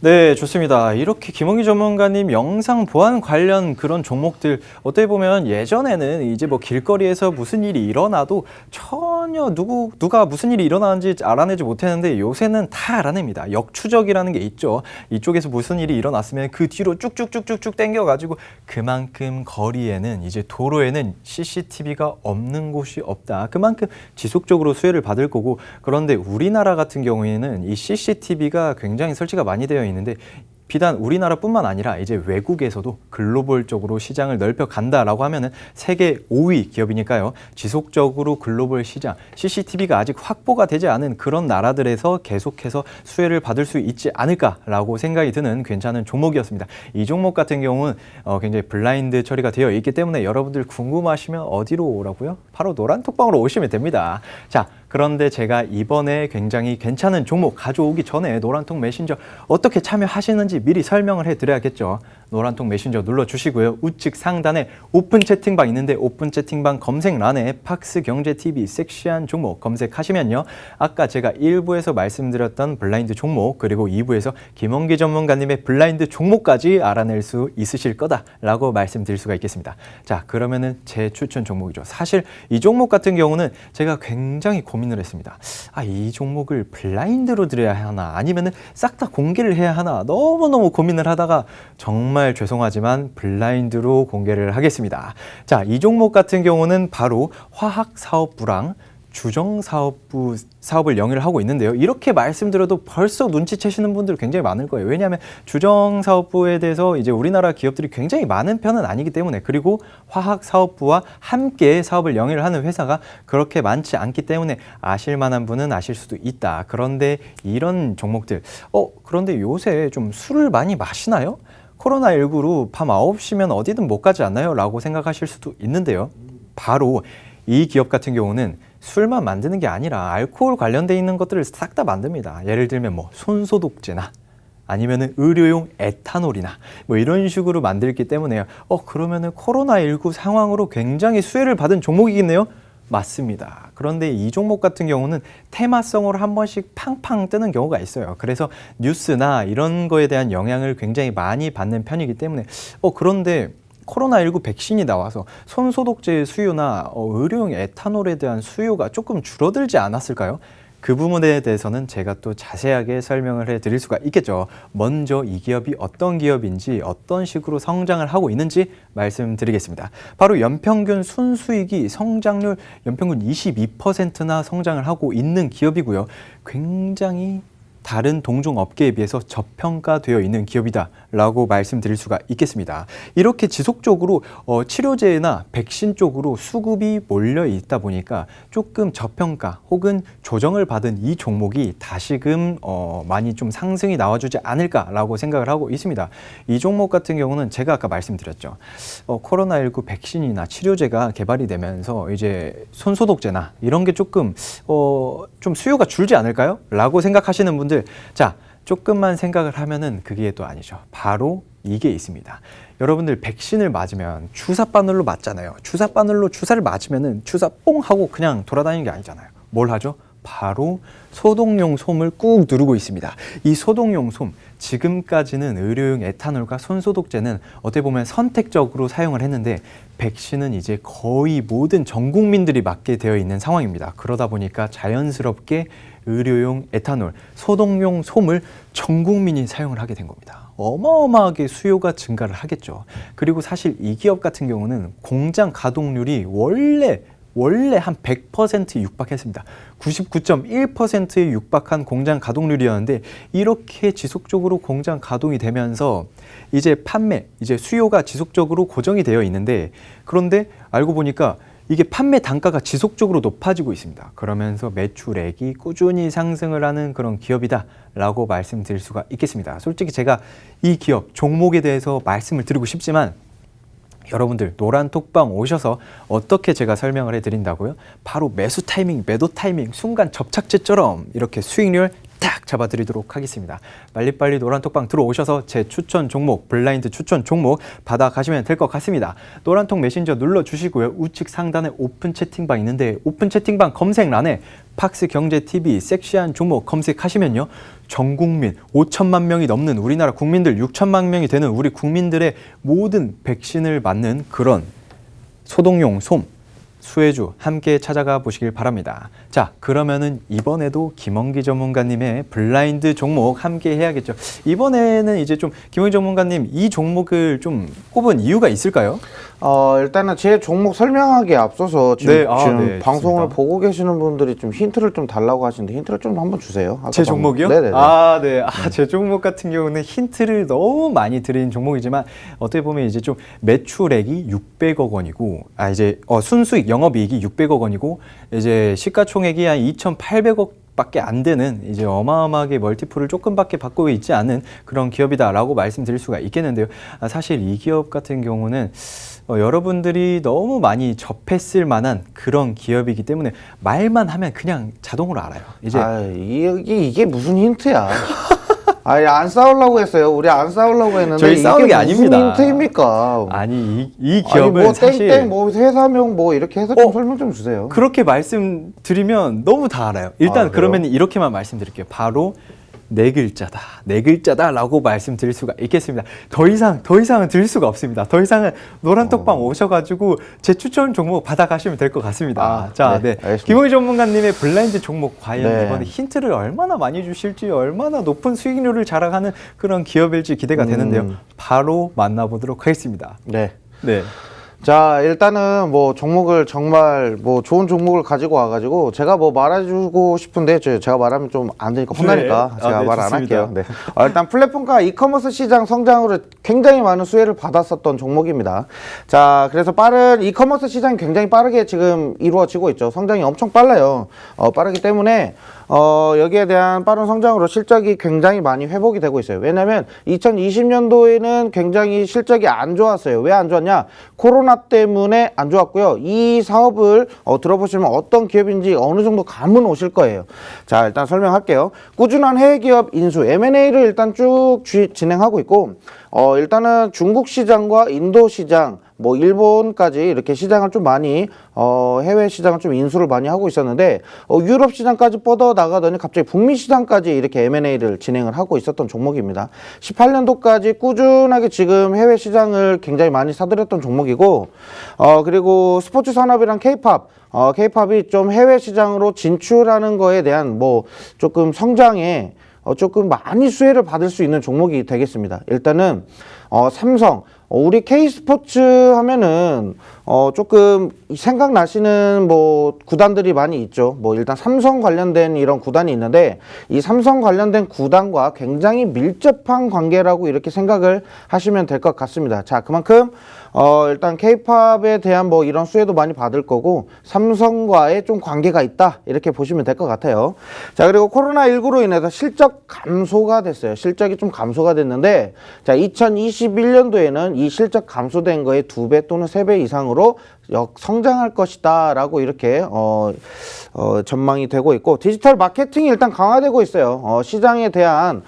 네, 좋습니다. 이렇게 김홍기 전문가님 영상 보안 관련 그런 종목들, 어떻게 보면 예전에는 이제 길거리에서 무슨 일이 일어나도 전혀 누가 무슨 일이 일어나는지 알아내지 못했는데, 요새는 다 알아냅니다. 역추적이라는 게 있죠. 이쪽에서 무슨 일이 일어났으면 그 뒤로 쭉쭉쭉쭉쭉 당겨가지고, 그만큼 거리에는, 이제 도로에는 CCTV가 없는 곳이 없다. 그만큼 지속적으로 수혜를 받을 거고, 그런데 우리나라 같은 경우에는 이 CCTV가 굉장히 설치가 많이 되어 있는데, 비단 우리나라뿐만 아니라 이제 외국에서도 글로벌적으로 시장을 넓혀 간다라고 하면은 세계 5위 기업이니까요. 지속적으로 글로벌 시장, CCTV가 아직 확보가 되지 않은 그런 나라들에서 계속해서 수혜를 받을 수 있지 않을까라고 생각이 드는 괜찮은 종목이었습니다. 이 종목 같은 경우는 굉장히 블라인드 처리가 되어 있기 때문에 여러분들 궁금하시면 어디로 오라고요? 바로 노란톡방으로 오시면 됩니다. 자, 그런데 제가 이번에 굉장히 괜찮은 종목 가져오기 전에 노란톡 메신저 어떻게 참여하시는지 미리 설명을 해드려야겠죠. 노란톡 메신저 눌러주시고요. 우측 상단에 오픈 채팅방 있는데, 오픈 채팅방 검색란에 팍스경제TV 섹시한 종목 검색하시면요, 아까 제가 1부에서 말씀드렸던 블라인드 종목, 그리고 2부에서 김홍기 전문가님의 블라인드 종목까지 알아낼 수 있으실 거다라고 말씀드릴 수가 있겠습니다. 자, 그러면은 제 추천 종목이죠. 사실 이 종목 같은 경우는 제가 굉장히 고민을 했습니다. 이 종목을 블라인드로 드려야 하나, 아니면은 싹 다 공개를 해야 하나, 너무너무 고민을 하다가 정말 죄송하지만 블라인드로 공개를 하겠습니다. 자, 이 종목 같은 경우는 바로 화학사업부랑 주정사업부 사업을 영위를 하고 있는데요. 이렇게 말씀드려도 벌써 눈치채시는 분들 굉장히 많을 거예요. 왜냐하면 주정사업부에 대해서 이제 우리나라 기업들이 굉장히 많은 편은 아니기 때문에, 그리고 화학사업부와 함께 사업을 영위를 하는 회사가 그렇게 많지 않기 때문에 아실 만한 분은 아실 수도 있다. 그런데 이런 종목들, 그런데 요새 좀 술을 많이 마시나요? 코로나19로 밤 9시면 어디든 못 가지 않나요? 라고 생각하실 수도 있는데요. 바로 이 기업 같은 경우는 술만 만드는 게 아니라 알코올 관련돼 있는 것들을 싹 다 만듭니다. 예를 들면 손소독제나 아니면은 의료용 에탄올이나 이런 식으로 만들기 때문에요. 그러면은 코로나19 상황으로 굉장히 수혜를 받은 종목이겠네요. 맞습니다. 그런데 이 종목 같은 경우는 테마성으로 한 번씩 팡팡 뜨는 경우가 있어요. 그래서 뉴스나 이런 거에 대한 영향을 굉장히 많이 받는 편이기 때문에 그런데 코로나19 백신이 나와서 손소독제의 수요나 의료용 에탄올에 대한 수요가 조금 줄어들지 않았을까요? 그 부분에 대해서는 제가 또 자세하게 설명을 해드릴 수가 있겠죠. 먼저 이 기업이 어떤 기업인지, 어떤 식으로 성장을 하고 있는지 말씀드리겠습니다. 바로 연평균 순수익이 성장률 연평균 22%나 성장을 하고 있는 기업이고요. 굉장히 다른 동종 업계에 비해서 저평가되어 있는 기업이다라고 말씀드릴 수가 있겠습니다. 이렇게 지속적으로 치료제나 백신 쪽으로 수급이 몰려 있다 보니까 조금 저평가 혹은 조정을 받은 이 종목이 다시금 많이 좀 상승이 나와주지 않을까라고 생각을 하고 있습니다. 이 종목 같은 경우는 제가 아까 말씀드렸죠. 코로나19 백신이나 치료제가 개발이 되면서 이제 손소독제나 이런 게 조금 좀 수요가 줄지 않을까요? 라고 생각하시는 분들, 자, 조금만 생각을 하면은 그게 또 아니죠. 바로 이게 있습니다. 여러분들 백신을 맞으면 주사 바늘로 맞잖아요. 주사 바늘로 주사를 맞으면은 주사 뽕 하고 그냥 돌아다니는 게 아니잖아요. 뭘 하죠? 바로 소독용 솜을 꾹 누르고 있습니다. 이 소독용 솜, 지금까지는 의료용 에탄올과 손소독제는 어떻게 보면 선택적으로 사용을 했는데 백신은 이제 거의 모든 전 국민들이 맞게 되어 있는 상황입니다. 그러다 보니까 자연스럽게 의료용 에탄올, 소독용 솜을 전 국민이 사용을 하게 된 겁니다. 어마어마하게 수요가 증가를 하겠죠. 그리고 사실 이 기업 같은 경우는 공장 가동률이 원래 한 100% 육박했습니다. 99.1%에 육박한 공장 가동률이었는데 이렇게 지속적으로 공장 가동이 되면서 이제 이제 수요가 지속적으로 고정이 되어 있는데 그런데 알고 보니까 이게 판매 단가가 지속적으로 높아지고 있습니다. 그러면서 매출액이 꾸준히 상승을 하는 그런 기업이다라고 말씀드릴 수가 있겠습니다. 솔직히 제가 이 기업 종목에 대해서 말씀을 드리고 싶지만 여러분들 노란톡방 오셔서 어떻게 제가 설명을 해드린다고요? 바로 매수 타이밍, 매도 타이밍, 순간 접착제처럼 이렇게 수익률 딱 잡아드리도록 하겠습니다. 빨리빨리 노란톡방 들어오셔서 제 추천 종목, 블라인드 추천 종목 받아가시면 될 것 같습니다. 노란톡 메신저 눌러주시고요. 우측 상단에 오픈 채팅방 있는데 오픈 채팅방 검색란에 팍스경제TV 섹시한 종목 검색하시면요. 전 국민 5천만 명이 넘는 우리나라 국민들 6천만 명이 되는 우리 국민들의 모든 백신을 맞는 그런 소독용 솜, 수혜주 함께 찾아가 보시길 바랍니다. 자, 그러면은 이번에도 김원기 전문가님의 블라인드 종목 함께 해야겠죠. 이번에는 이제 좀 김원기 전문가님 이 종목을 좀 꼽은 이유가 있을까요? 일단은 제 종목 설명하기에 앞서서 지금, 네, 지금 방송을 좋습니다. 보고 계시는 분들이 좀 힌트를 좀 달라고 하시는데 힌트를 좀 한번 주세요. 아까 제 종목이요? 네네네. 네. 제 종목 같은 경우는 힌트를 너무 많이 드린 종목이지만 어떻게 보면 이제 좀 매출액이 600억 원이고 이제 순수익 영업이익이 600억 원이고 이제 시가총액이 한 2,800억 밖에 안 되는 이제 어마어마하게 멀티플을 조금밖에 받고 있지 않은 그런 기업이다라고 말씀드릴 수가 있겠는데요. 사실 이 기업 같은 경우는 여러분들이 너무 많이 접했을 만한 그런 기업이기 때문에 말만 하면 그냥 자동으로 알아요. 이제 이게 무슨 힌트야? 안 싸우려고 했어요. 우리 안 싸우려고 했는데 저희 싸우는 게 무슨 아닙니다. 힌트입니까? 아니 이 기업은 뭐 사실 땡땡 뭐 회사명 뭐 이렇게 해서 좀 설명 좀 주세요. 그렇게 말씀드리면 너무 다 알아요. 일단 그러면 이렇게만 말씀드릴게요. 바로 네 글자다라고 말씀드릴 수가 있겠습니다. 더 이상은 드릴 수가 없습니다. 더 이상은 노란톡방 오셔가지고 제 추천 종목 받아가시면 될 것 같습니다. 네. 김호희 전문가님의 블라인드 종목 과연 이번에 힌트를 얼마나 많이 주실지 얼마나 높은 수익률을 자랑하는 그런 기업일지 기대가 되는데요. 바로 만나보도록 하겠습니다. 네. 자, 일단은 뭐 종목을 정말 뭐 좋은 종목을 가지고 와가지고 제가 뭐 말해주고 싶은데 제가 말하면 좀 안 되니까 혼나니까 제가 말 안 할게요. 일단 플랫폼과 이커머스 시장 성장으로 굉장히 많은 수혜를 받았었던 종목입니다. 자, 그래서 빠른 이커머스 시장이 굉장히 빠르게 지금 이루어지고 있죠. 성장이 엄청 빨라요. 빠르기 때문에 여기에 대한 빠른 성장으로 실적이 굉장히 많이 회복이 되고 있어요. 왜냐하면 2020년도에는 굉장히 실적이 안 좋았어요. 왜 안 좋았냐? 코로나 때문에 안 좋았고요. 이 사업을 들어보시면 어떤 기업인지 어느 정도 감은 오실 거예요. 자, 일단 설명할게요. 꾸준한 해외 기업 인수, M&A를 일단 쭉 진행하고 있고 일단은 중국 시장과 인도 시장, 뭐 일본까지 이렇게 시장을 좀 많이 해외 시장을 좀 인수를 많이 하고 있었는데 유럽 시장까지 뻗어 나가더니 갑자기 북미 시장까지 이렇게 M&A를 진행을 하고 있었던 종목입니다. 18년도까지 꾸준하게 지금 해외 시장을 굉장히 많이 사들였던 종목이고 그리고 스포츠 산업이랑 K-팝 K-팝이 좀 해외 시장으로 진출하는 거에 대한 뭐 조금 성장에 조금 많이 수혜를 받을 수 있는 종목이 되겠습니다. 일단은 삼성, 우리 K스포츠 하면은 조금 생각나시는 뭐 구단들이 많이 있죠. 뭐 일단 삼성 관련된 이런 구단이 있는데 이 삼성 관련된 구단과 굉장히 밀접한 관계라고 이렇게 생각을 하시면 될 것 같습니다. 자, 그만큼 일단 K-팝에 대한 뭐 이런 수혜도 많이 받을 거고 삼성과의 좀 관계가 있다 이렇게 보시면 될 것 같아요. 자, 그리고 코로나19로 인해서 실적 감소가 됐어요. 실적이 좀 감소가 됐는데 자, 2021년도에는 이 실적 감소된 거의 2배 또는 3배 이상으로 성장할 것이다 라고 이렇게 전망이 되고 있고 디지털 마케팅이 일단 강화되고 있어요. 시장에 대한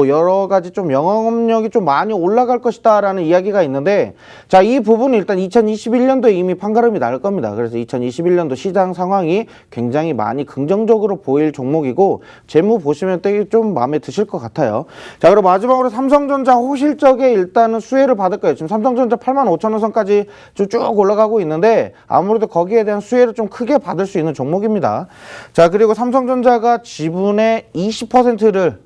여러 가지 좀 영업력이 좀 많이 올라갈 것이다 라는 이야기가 있는데 자, 이 부분은 일단 2021년도에 이미 판가름이 날 겁니다. 그래서 2021년도 시장 상황이 굉장히 많이 긍정적으로 보일 종목이고 재무 보시면 되게 좀 마음에 드실 것 같아요. 자, 그리고 마지막으로 삼성전자 호실적에 일단은 수혜를 받을 거예요. 지금 삼성전자 85,000원 선까지 쭉 올라가고 있는데 아무래도 거기에 대한 수혜를 좀 크게 받을 수 있는 종목입니다. 자, 그리고 삼성전자가 지분의 20%를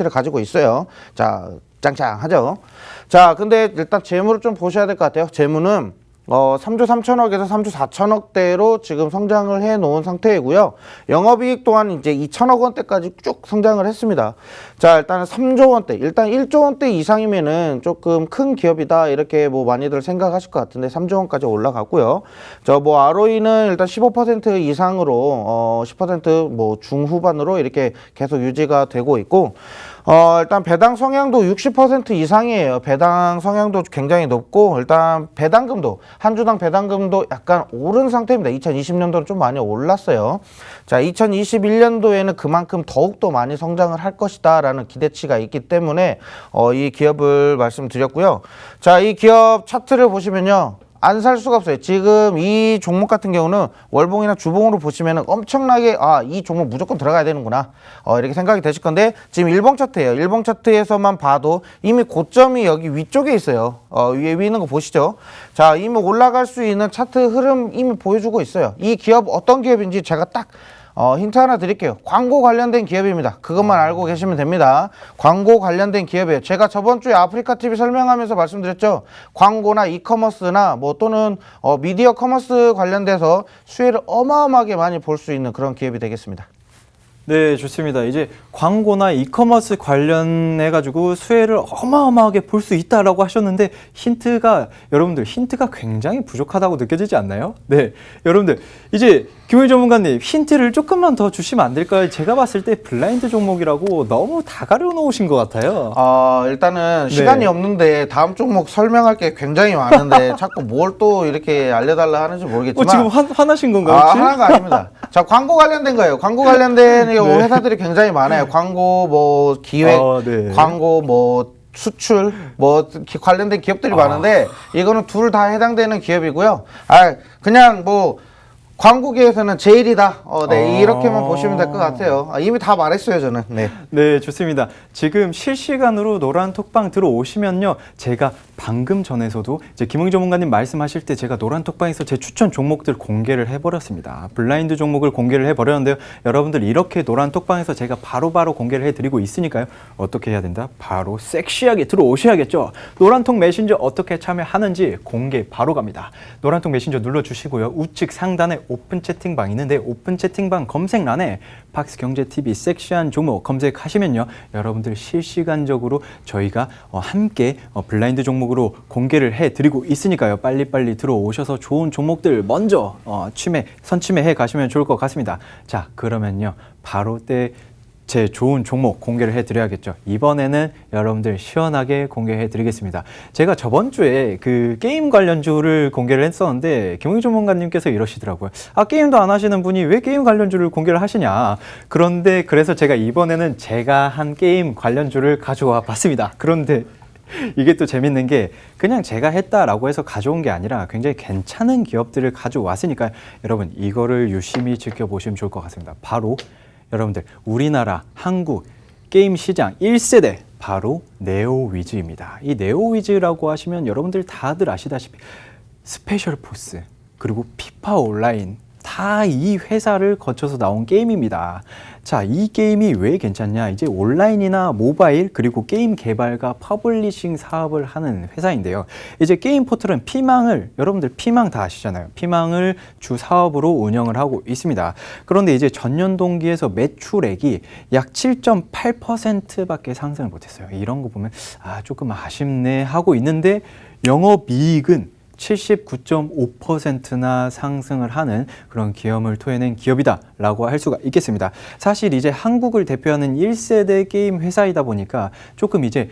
가지고 있어요. 자, 짱짱하죠. 자, 근데 일단 재무를 좀 보셔야 될 것 같아요. 재무는 3조 3천억에서 3조 4천억대로 지금 성장을 해 놓은 상태이고요. 영업이익 또한 이제 2천억 원대까지 쭉 성장을 했습니다. 자, 일단은 3조 원대, 일단 1조 원대 이상이면은 조금 큰 기업이다 이렇게 뭐 많이들 생각하실 것 같은데 3조 원까지 올라갔고요. 저 뭐 ROE는 일단 15% 이상으로 10% 중후반으로 이렇게 계속 유지가 되고 있고 일단 배당 성향도 60% 이상이에요. 배당 성향도 굉장히 높고 일단 배당금도 한 주당 배당금도 약간 오른 상태입니다. 2020년도는 좀 많이 올랐어요. 자, 2021년도에는 그만큼 더욱더 많이 성장을 할 것이다 라는 기대치가 있기 때문에 이 기업을 말씀드렸고요. 자, 이 기업 차트를 보시면요. 안 살 수가 없어요. 지금 이 종목 같은 경우는 월봉이나 주봉으로 보시면 엄청나게 이 종목 무조건 들어가야 되는구나 이렇게 생각이 되실 건데 지금 일봉 차트예요. 일봉 차트에서만 봐도 이미 고점이 여기 위쪽에 있어요. 위에 있는 거 보시죠. 자, 이미 올라갈 수 있는 차트 흐름 이미 보여주고 있어요. 이 기업 어떤 기업인지 제가 딱 힌트 하나 드릴게요. 광고 관련된 기업입니다. 그것만 알고 계시면 됩니다. 광고 관련된 기업이에요. 제가 저번 주에 아프리카 TV 설명하면서 말씀드렸죠. 광고나 이커머스나 또는 미디어 커머스 관련돼서 수혜를 어마어마하게 많이 볼 수 있는 그런 기업이 되겠습니다. 네, 좋습니다. 이제 광고나 이커머스 관련해가지고 수혜를 어마어마하게 볼 수 있다라고 하셨는데 여러분들 힌트가 굉장히 부족하다고 느껴지지 않나요? 네, 여러분들 이제 김우일 전문가님 힌트를 조금만 더 주시면 안 될까요? 제가 봤을 때 블라인드 종목이라고 너무 다 가려놓으신 것 같아요. 일단은 시간이 없는데 다음 종목 설명할 게 굉장히 많은데 자꾸 뭘 또 이렇게 알려달라 하는지 모르겠지만 지금 화나신 건가요? 혹시? 화난 거 아닙니다. 자, 광고 관련된 거예요. 광고 관련된 회사들이 굉장히 많아요. 광고 기획, 네. 광고 수출 관련된 기업들이 많은데 이거는 둘 다 해당되는 기업이고요. 그냥 광고계에서는 제일이다. 네, 이렇게만 보시면 될 것 같아요. 이미 다 말했어요, 저는. 네. 네, 좋습니다. 지금 실시간으로 노란 톡방 들어오시면요. 제가 방금 전에서도 이제 김웅희 전문가님 말씀하실 때 제가 노란 톡방에서 제 추천 종목들 공개를 해버렸습니다. 블라인드 종목을 공개를 해버렸는데요. 여러분들 이렇게 노란 톡방에서 제가 바로바로 공개를 해드리고 있으니까요. 어떻게 해야 된다? 바로 섹시하게 들어오셔야겠죠. 노란톡 메신저 어떻게 참여하는지 공개 바로 갑니다. 노란톡 메신저 눌러주시고요. 우측 상단에 오픈 채팅방 있는데 오픈 채팅방 검색란에 팍스경제TV 섹시한 종목 검색하시면요. 여러분들 실시간적으로 저희가 함께 블라인드 종목으로 공개를 해드리고 있으니까요. 빨리빨리 들어오셔서 좋은 종목들 먼저 선침해 가시면 좋을 것 같습니다. 자, 그러면요. 바로 제 좋은 종목 공개를 해드려야겠죠. 이번에는 여러분들 시원하게 공개해드리겠습니다. 제가 저번 주에 그 게임 관련주를 공개를 했었는데 김웅희 전문가님께서 이러시더라고요. 게임도 안 하시는 분이 왜 게임 관련주를 공개를 하시냐. 그래서 제가 이번에는 제가 한 게임 관련주를 가져와 봤습니다. 그런데 이게 또 재밌는 게 그냥 제가 했다라고 해서 가져온 게 아니라 굉장히 괜찮은 기업들을 가져왔으니까 여러분 이거를 유심히 지켜보시면 좋을 것 같습니다. 바로 여러분들 우리나라 한국 게임 시장 1세대 바로 네오위즈입니다. 이 네오위즈라고 하시면 여러분들 다들 아시다시피 스페셜 포스 그리고 피파 온라인 다 이 회사를 거쳐서 나온 게임입니다. 자, 이 게임이 왜 괜찮냐? 이제 온라인이나 모바일 그리고 게임 개발과 퍼블리싱 사업을 하는 회사인데요. 이제 게임 포털은 피망을 여러분들 피망 다 아시잖아요. 피망을 주 사업으로 운영을 하고 있습니다. 그런데 이제 전년 동기에서 매출액이 약 7.8%밖에 상승을 못했어요. 이런 거 보면 조금 아쉽네 하고 있는데 영업이익은 79.5%나 상승을 하는 그런 기염을 토해낸 기업이다라고 할 수가 있겠습니다. 사실 이제 한국을 대표하는 1세대 게임 회사이다 보니까 조금 이제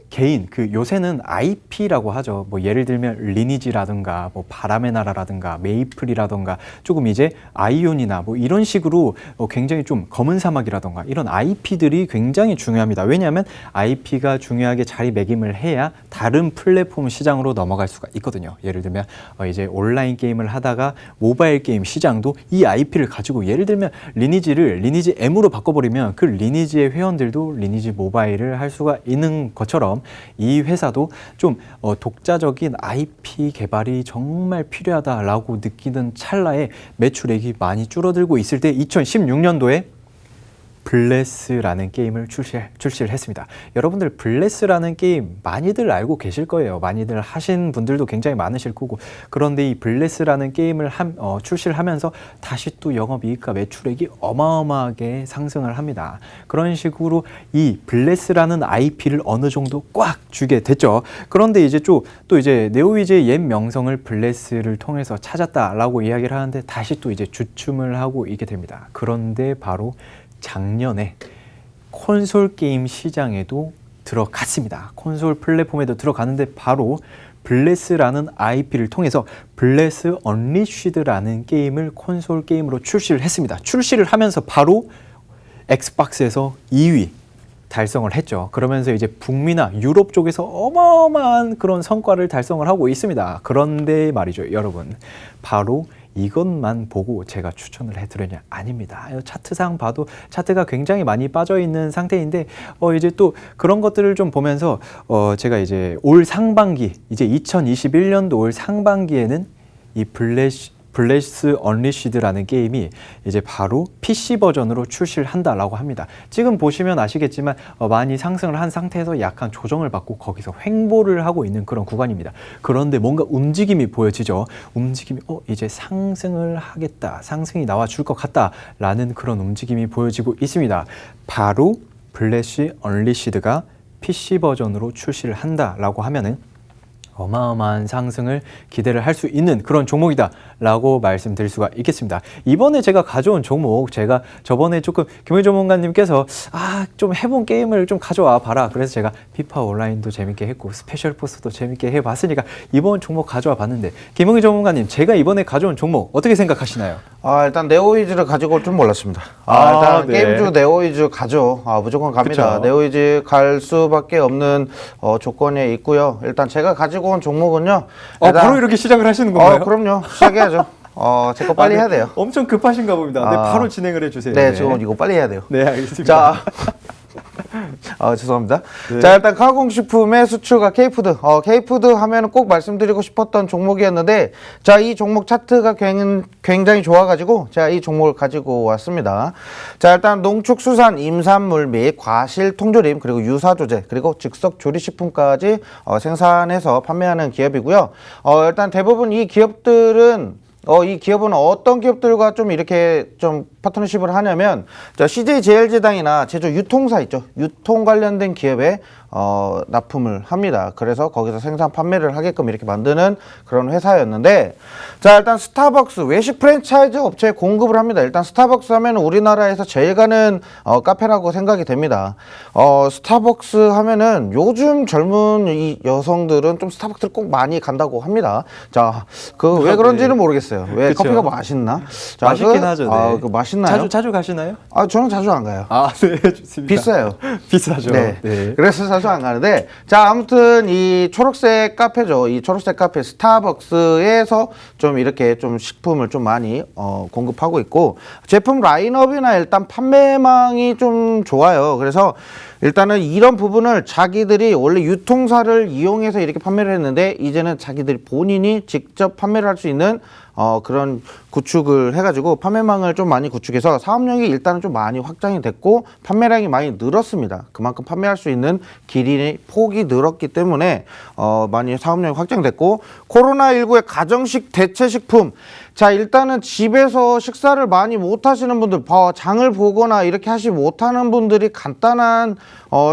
개인 요새는 IP라고 하죠. 뭐 예를 들면 리니지라든가 뭐 바람의 나라라든가 메이플이라든가 조금 이제 아이온이나 뭐 이런 식으로 굉장히 좀 검은 사막이라든가 이런 IP들이 굉장히 중요합니다. 왜냐하면 IP가 중요하게 자리매김을 해야 다른 플랫폼 시장으로 넘어갈 수가 있거든요. 예를 들면 이제 온라인 게임을 하다가 모바일 게임 시장도 이 IP를 가지고 예를 들면 리니지를 리니지 M으로 바꿔버리면 그 리니지의 회원들도 리니지 모바일을 할 수가 있는 것처럼 이 회사도 좀 독자적인 IP 개발이 정말 필요하다라고 느끼는 찰나에 매출액이 많이 줄어들고 있을 때 2016년도에 블레스라는 게임을 출시를 했습니다. 여러분들 블레스라는 게임 많이들 알고 계실 거예요. 많이들 하신 분들도 굉장히 많으실 거고 그런데 이 블레스라는 게임을 출시를 하면서 다시 또 영업이익과 매출액이 어마어마하게 상승을 합니다. 그런 식으로 이 블레스라는 IP를 어느 정도 꽉 쥐게 됐죠. 그런데 이제 또 이제 네오위즈의 옛 명성을 블레스를 통해서 찾았다라고 이야기를 하는데 다시 또 이제 주춤을 하고 있게 됩니다. 그런데 바로 작년에 콘솔 게임 시장에도 들어갔습니다. 콘솔 플랫폼에도 들어가는데 바로 블레스라는 IP를 통해서 블레스 언리쉬드라는 게임을 콘솔 게임으로 출시를 했습니다. 출시를 하면서 바로 엑스박스에서 2위 달성을 했죠. 그러면서 이제 북미나 유럽 쪽에서 어마어마한 그런 성과를 달성을 하고 있습니다. 그런데 말이죠, 여러분. 바로 이것만 보고 제가 추천을 해드리냐? 아닙니다. 차트상 봐도 차트가 굉장히 많이 빠져 있는 상태인데 이제 또 그런 것들을 좀 보면서 제가 이제 올 상반기 이제 2021년도 올 상반기에는 이 블레스 언리시드라는 게임이 이제 바로 PC 버전으로 출시를 한다라고 합니다. 지금 보시면 아시겠지만 많이 상승을 한 상태에서 약간 조정을 받고 거기서 횡보를 하고 있는 그런 구간입니다. 그런데 뭔가 움직임이 보여지죠. 움직임이 이제 상승을 하겠다. 상승이 나와줄 것 같다라는 그런 움직임이 보여지고 있습니다. 바로 블레스 언리시드가 PC 버전으로 출시를 한다라고 하면은 어마어마한 상승을 기대를 할 수 있는 그런 종목이다라고 말씀드릴 수가 있겠습니다. 이번에 제가 가져온 종목, 제가 저번에 조금 김우희 전문가님께서 좀 해본 게임을 좀 가져와 봐라. 그래서 제가 피파 온라인도 재밌게 했고 스페셜 포스도 재밌게 해봤으니까 이번 종목 가져와 봤는데 김우희 전문가님, 제가 이번에 가져온 종목 어떻게 생각하시나요? 일단 네오위즈를 가지고 올 줄 몰랐습니다. 일단 네. 게임주 네오위즈 가죠. 무조건 갑니다. 그쵸. 네오위즈 갈 수밖에 없는 조건에 있고요. 일단 제가 가지고 온 종목은요. 바로 이렇게 시작을 하시는 건가요? 그럼요. 시작해야죠. 제 거 빨리 해야 돼요. 엄청 급하신가 봅니다. 네, 바로 진행을 해주세요. 네, 지금 이거 빨리 해야 돼요. 네, 알겠습니다. 자, 죄송합니다. 네. 자, 일단 가공식품의 수출과 K푸드. K푸드 하면 꼭 말씀드리고 싶었던 종목이었는데, 자, 이 종목 차트가 굉장히 좋아가지고, 제가 이 종목을 가지고 왔습니다. 자, 일단 농축수산, 임산물 및 과실 통조림, 그리고 유사조제, 그리고 즉석조리식품까지 생산해서 판매하는 기업이고요. 일단 대부분 이 기업들은 이 기업은 어떤 기업들과 좀 이렇게 좀 파트너십을 하냐면, CJ 제일제당이나 제조 유통사 있죠. 유통 관련된 기업에 납품을 합니다. 그래서 거기서 생산 판매를 하게끔 이렇게 만드는 그런 회사였는데, 자, 일단 스타벅스 외식 프랜차이즈 업체에 공급을 합니다. 일단 스타벅스 하면 우리나라에서 제일 가는 카페라고 생각이 됩니다. 스타벅스 하면은 요즘 젊은 이 여성들은 좀 스타벅스를 꼭 많이 간다고 합니다. 자, 왜 그런지는 모르겠어요. 왜 그쵸. 커피가 맛있나? 자, 맛있긴 하죠. 네. 맛있나요? 자주 가시나요? 저는 자주 안 가요. 네, 좋습니다. 비싸요. 비싸죠. 네. 네. 그래서 자주 안 가는데, 자, 아무튼 이 초록색 카페죠. 이 초록색 카페 스타벅스에서 좀 이렇게 좀 식품을 좀 많이 공급하고 있고, 제품 라인업이나 일단 판매망이 좀 좋아요. 그래서 일단은 이런 부분을 자기들이 원래 유통사를 이용해서 이렇게 판매를 했는데 이제는 자기들이 본인이 직접 판매를 할 수 있는 그런 구축을 해가지고 판매망을 좀 많이 구축해서 사업력이 일단은 좀 많이 확장이 됐고 판매량이 많이 늘었습니다. 그만큼 판매할 수 있는 길이 폭이 늘었기 때문에 많이 사업력이 확장됐고 코로나19의 가정식 대체식품 자 일단은 집에서 식사를 많이 못 하시는 분들 장을 보거나 이렇게 하지 못하는 분들이 간단한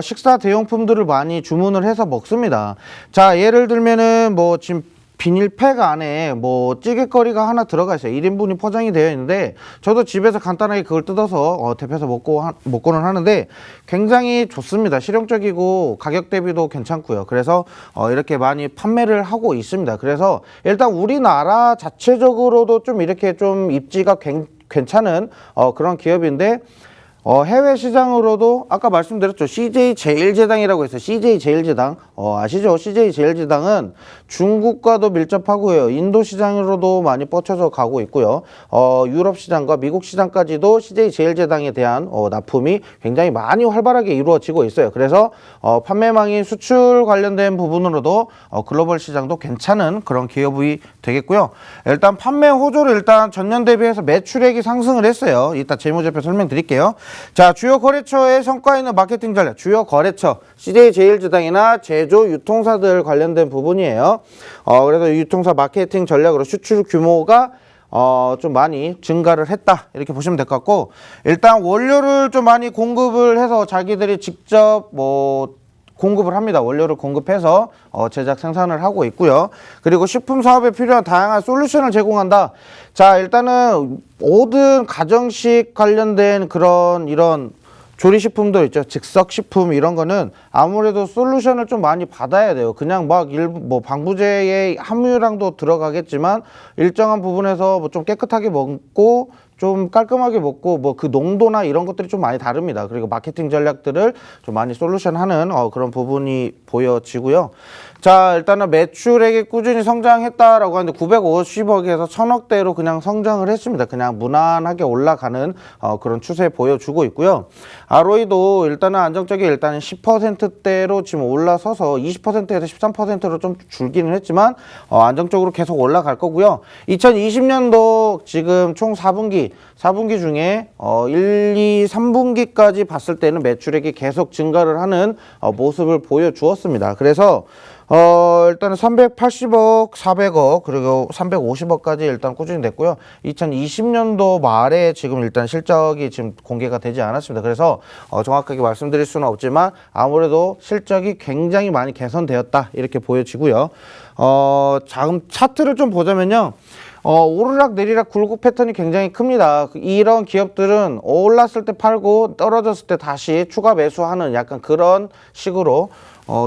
식사 대용품들을 많이 주문을 해서 먹습니다. 자 예를 들면은 뭐 지금 비닐팩 안에 뭐 찌개거리가 하나 들어가 있어요. 1인분이 포장이 되어 있는데 저도 집에서 간단하게 그걸 뜯어서 데펴서 먹고는 하는데 굉장히 좋습니다. 실용적이고 가격 대비도 괜찮고요. 그래서 이렇게 많이 판매를 하고 있습니다. 그래서 일단 우리나라 자체적으로도 좀 이렇게 좀 입지가 괜찮은 그런 기업인데 해외 시장으로도 아까 말씀드렸죠. CJ 제일제당이라고 해서 CJ 제일제당 아시죠? CJ 제일제당은 중국과도 밀접하고요. 인도 시장으로도 많이 뻗쳐서 가고 있고요. 유럽 시장과 미국 시장까지도 CJ 제일제당에 대한 납품이 굉장히 많이 활발하게 이루어지고 있어요. 그래서 판매망이 수출 관련된 부분으로도 글로벌 시장도 괜찮은 그런 기업이 되겠고요. 일단 판매 호조를 일단 전년 대비해서 매출액이 상승을 했어요. 이따 재무제표 설명드릴게요. 자, 주요 거래처의 성과 있는 마케팅 전략, 주요 거래처, CJ 제일제당이나 제조 유통사들 관련된 부분이에요. 그래서 유통사 마케팅 전략으로 수출 규모가 좀 많이 증가를 했다. 이렇게 보시면 될 것 같고, 일단 원료를 좀 많이 공급을 해서 자기들이 직접 공급을 합니다. 원료를 공급해서 제작 생산을 하고 있고요. 그리고 식품 사업에 필요한 다양한 솔루션을 제공한다. 자, 일단은 모든 가정식 관련된 이런 조리식품들 있죠. 즉석식품 이런 거는 아무래도 솔루션을 좀 많이 받아야 돼요. 그냥 막 방부제의 함유량도 들어가겠지만 일정한 부분에서 좀 깨끗하게 먹고 좀 깔끔하게 먹고 그 농도나 이런 것들이 좀 많이 다릅니다. 그리고 마케팅 전략들을 좀 많이 솔루션하는 그런 부분이 보여지고요. 자, 일단은 매출액이 꾸준히 성장했다라고 하는데 950억에서 1000억대로 그냥 성장을 했습니다. 그냥 무난하게 올라가는 그런 추세 보여주고 있고요. ROE도 일단은 안정적인 일단은 10%대로 지금 올라서서 20%에서 13%로 좀 줄기는 했지만 안정적으로 계속 올라갈 거고요. 2020년도 지금 총 4분기 중에 1, 2, 3분기까지 봤을 때는 매출액이 계속 증가를 하는 모습을 보여주었습니다. 그래서 일단은 380억, 400억, 그리고 350억까지 일단 꾸준히 됐고요. 2020년도 말에 지금 일단 실적이 지금 공개가 되지 않았습니다. 그래서 정확하게 말씀드릴 수는 없지만 아무래도 실적이 굉장히 많이 개선되었다. 이렇게 보여지고요. 자금 차트를 좀 보자면요. 오르락 내리락 굴곡 패턴이 굉장히 큽니다. 이런 기업들은 올랐을 때 팔고 떨어졌을 때 다시 추가 매수하는 약간 그런 식으로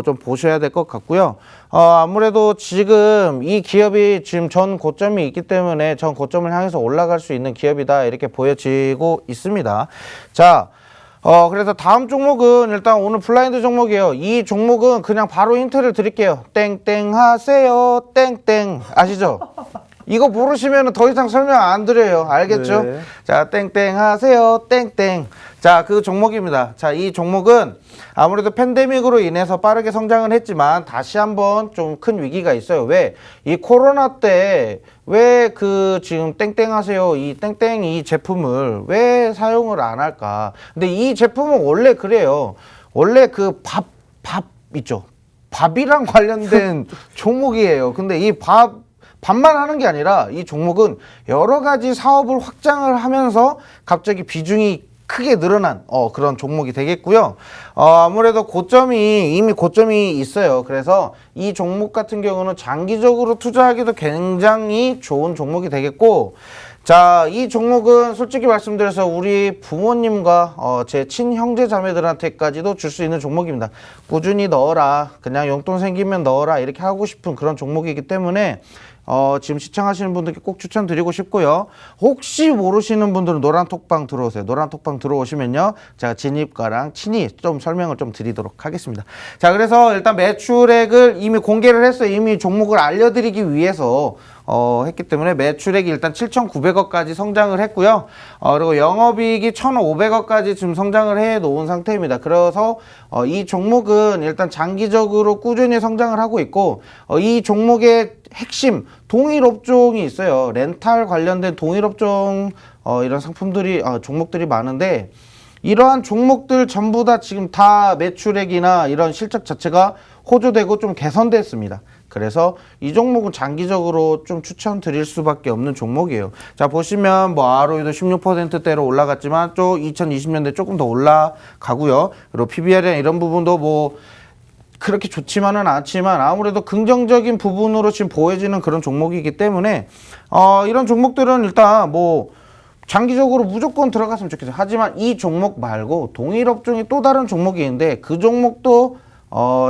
좀 보셔야 될 것 같고요. 아무래도 지금 이 기업이 지금 전 고점이 있기 때문에 전 고점을 향해서 올라갈 수 있는 기업이다. 이렇게 보여지고 있습니다. 자, 그래서 다음 종목은 일단 오늘 블라인드 종목이에요. 이 종목은 그냥 바로 힌트를 드릴게요. 땡땡 하세요. 땡땡. 아시죠? 이거 모르시면 더 이상 설명 안 드려요. 알겠죠? 네. 자, 땡땡 하세요. 땡땡. 자, 그 종목입니다. 자, 이 종목은 아무래도 팬데믹으로 인해서 빠르게 성장을 했지만 다시 한번 좀 큰 위기가 있어요. 왜? 이 코로나 때 왜 지금 땡땡 하세요. 이 땡땡 이 제품을 왜 사용을 안 할까? 근데 이 제품은 원래 그래요. 원래 밥 있죠. 밥이랑 관련된 종목이에요. 근데 이 밥만 하는 게 아니라 이 종목은 여러 가지 사업을 확장을 하면서 갑자기 비중이 크게 늘어난 그런 종목이 되겠고요. 아무래도 이미 고점이 있어요. 그래서 이 종목 같은 경우는 장기적으로 투자하기도 굉장히 좋은 종목이 되겠고, 자, 이 종목은 솔직히 말씀드려서 우리 부모님과 제 친형제 자매들한테까지도 줄 수 있는 종목입니다. 꾸준히 넣어라. 그냥 용돈 생기면 넣어라. 이렇게 하고 싶은 그런 종목이기 때문에 지금 시청하시는 분들께 꼭 추천드리고 싶고요. 혹시 모르시는 분들은 노란톡방 들어오세요. 노란톡방 들어오시면요, 제가 진입가랑 친히 좀 설명을 좀 드리도록 하겠습니다. 자, 그래서 일단 매출액을 이미 공개를 했어요. 이미 종목을 알려드리기 위해서 했기 때문에 매출액이 일단 7,900억까지 성장을 했고요. 그리고 영업이익이 1,500억까지 지금 성장을 해 놓은 상태입니다. 그래서 이 종목은 일단 장기적으로 꾸준히 성장을 하고 있고, 이 종목의 핵심 동일 업종이 있어요. 렌탈 관련된 동일 업종 이런 상품들이 종목들이 많은데, 이러한 종목들 전부 다 지금 다 매출액이나 이런 실적 자체가 호조되고 좀 개선됐습니다. 그래서 이 종목은 장기적으로 좀 추천드릴 수밖에 없는 종목이에요. 자, 보시면 뭐 ROE도 16%대로 올라갔지만 또 2020년대 조금 더 올라가고요. 그리고 PBR이나 이런 부분도 뭐 그렇게 좋지만은 않지만 아무래도 긍정적인 부분으로 지금 보여지는 그런 종목이기 때문에 이런 종목들은 일단 뭐 장기적으로 무조건 들어갔으면 좋겠어요. 하지만 이 종목 말고 동일 업종이 또 다른 종목이 있는데 그 종목도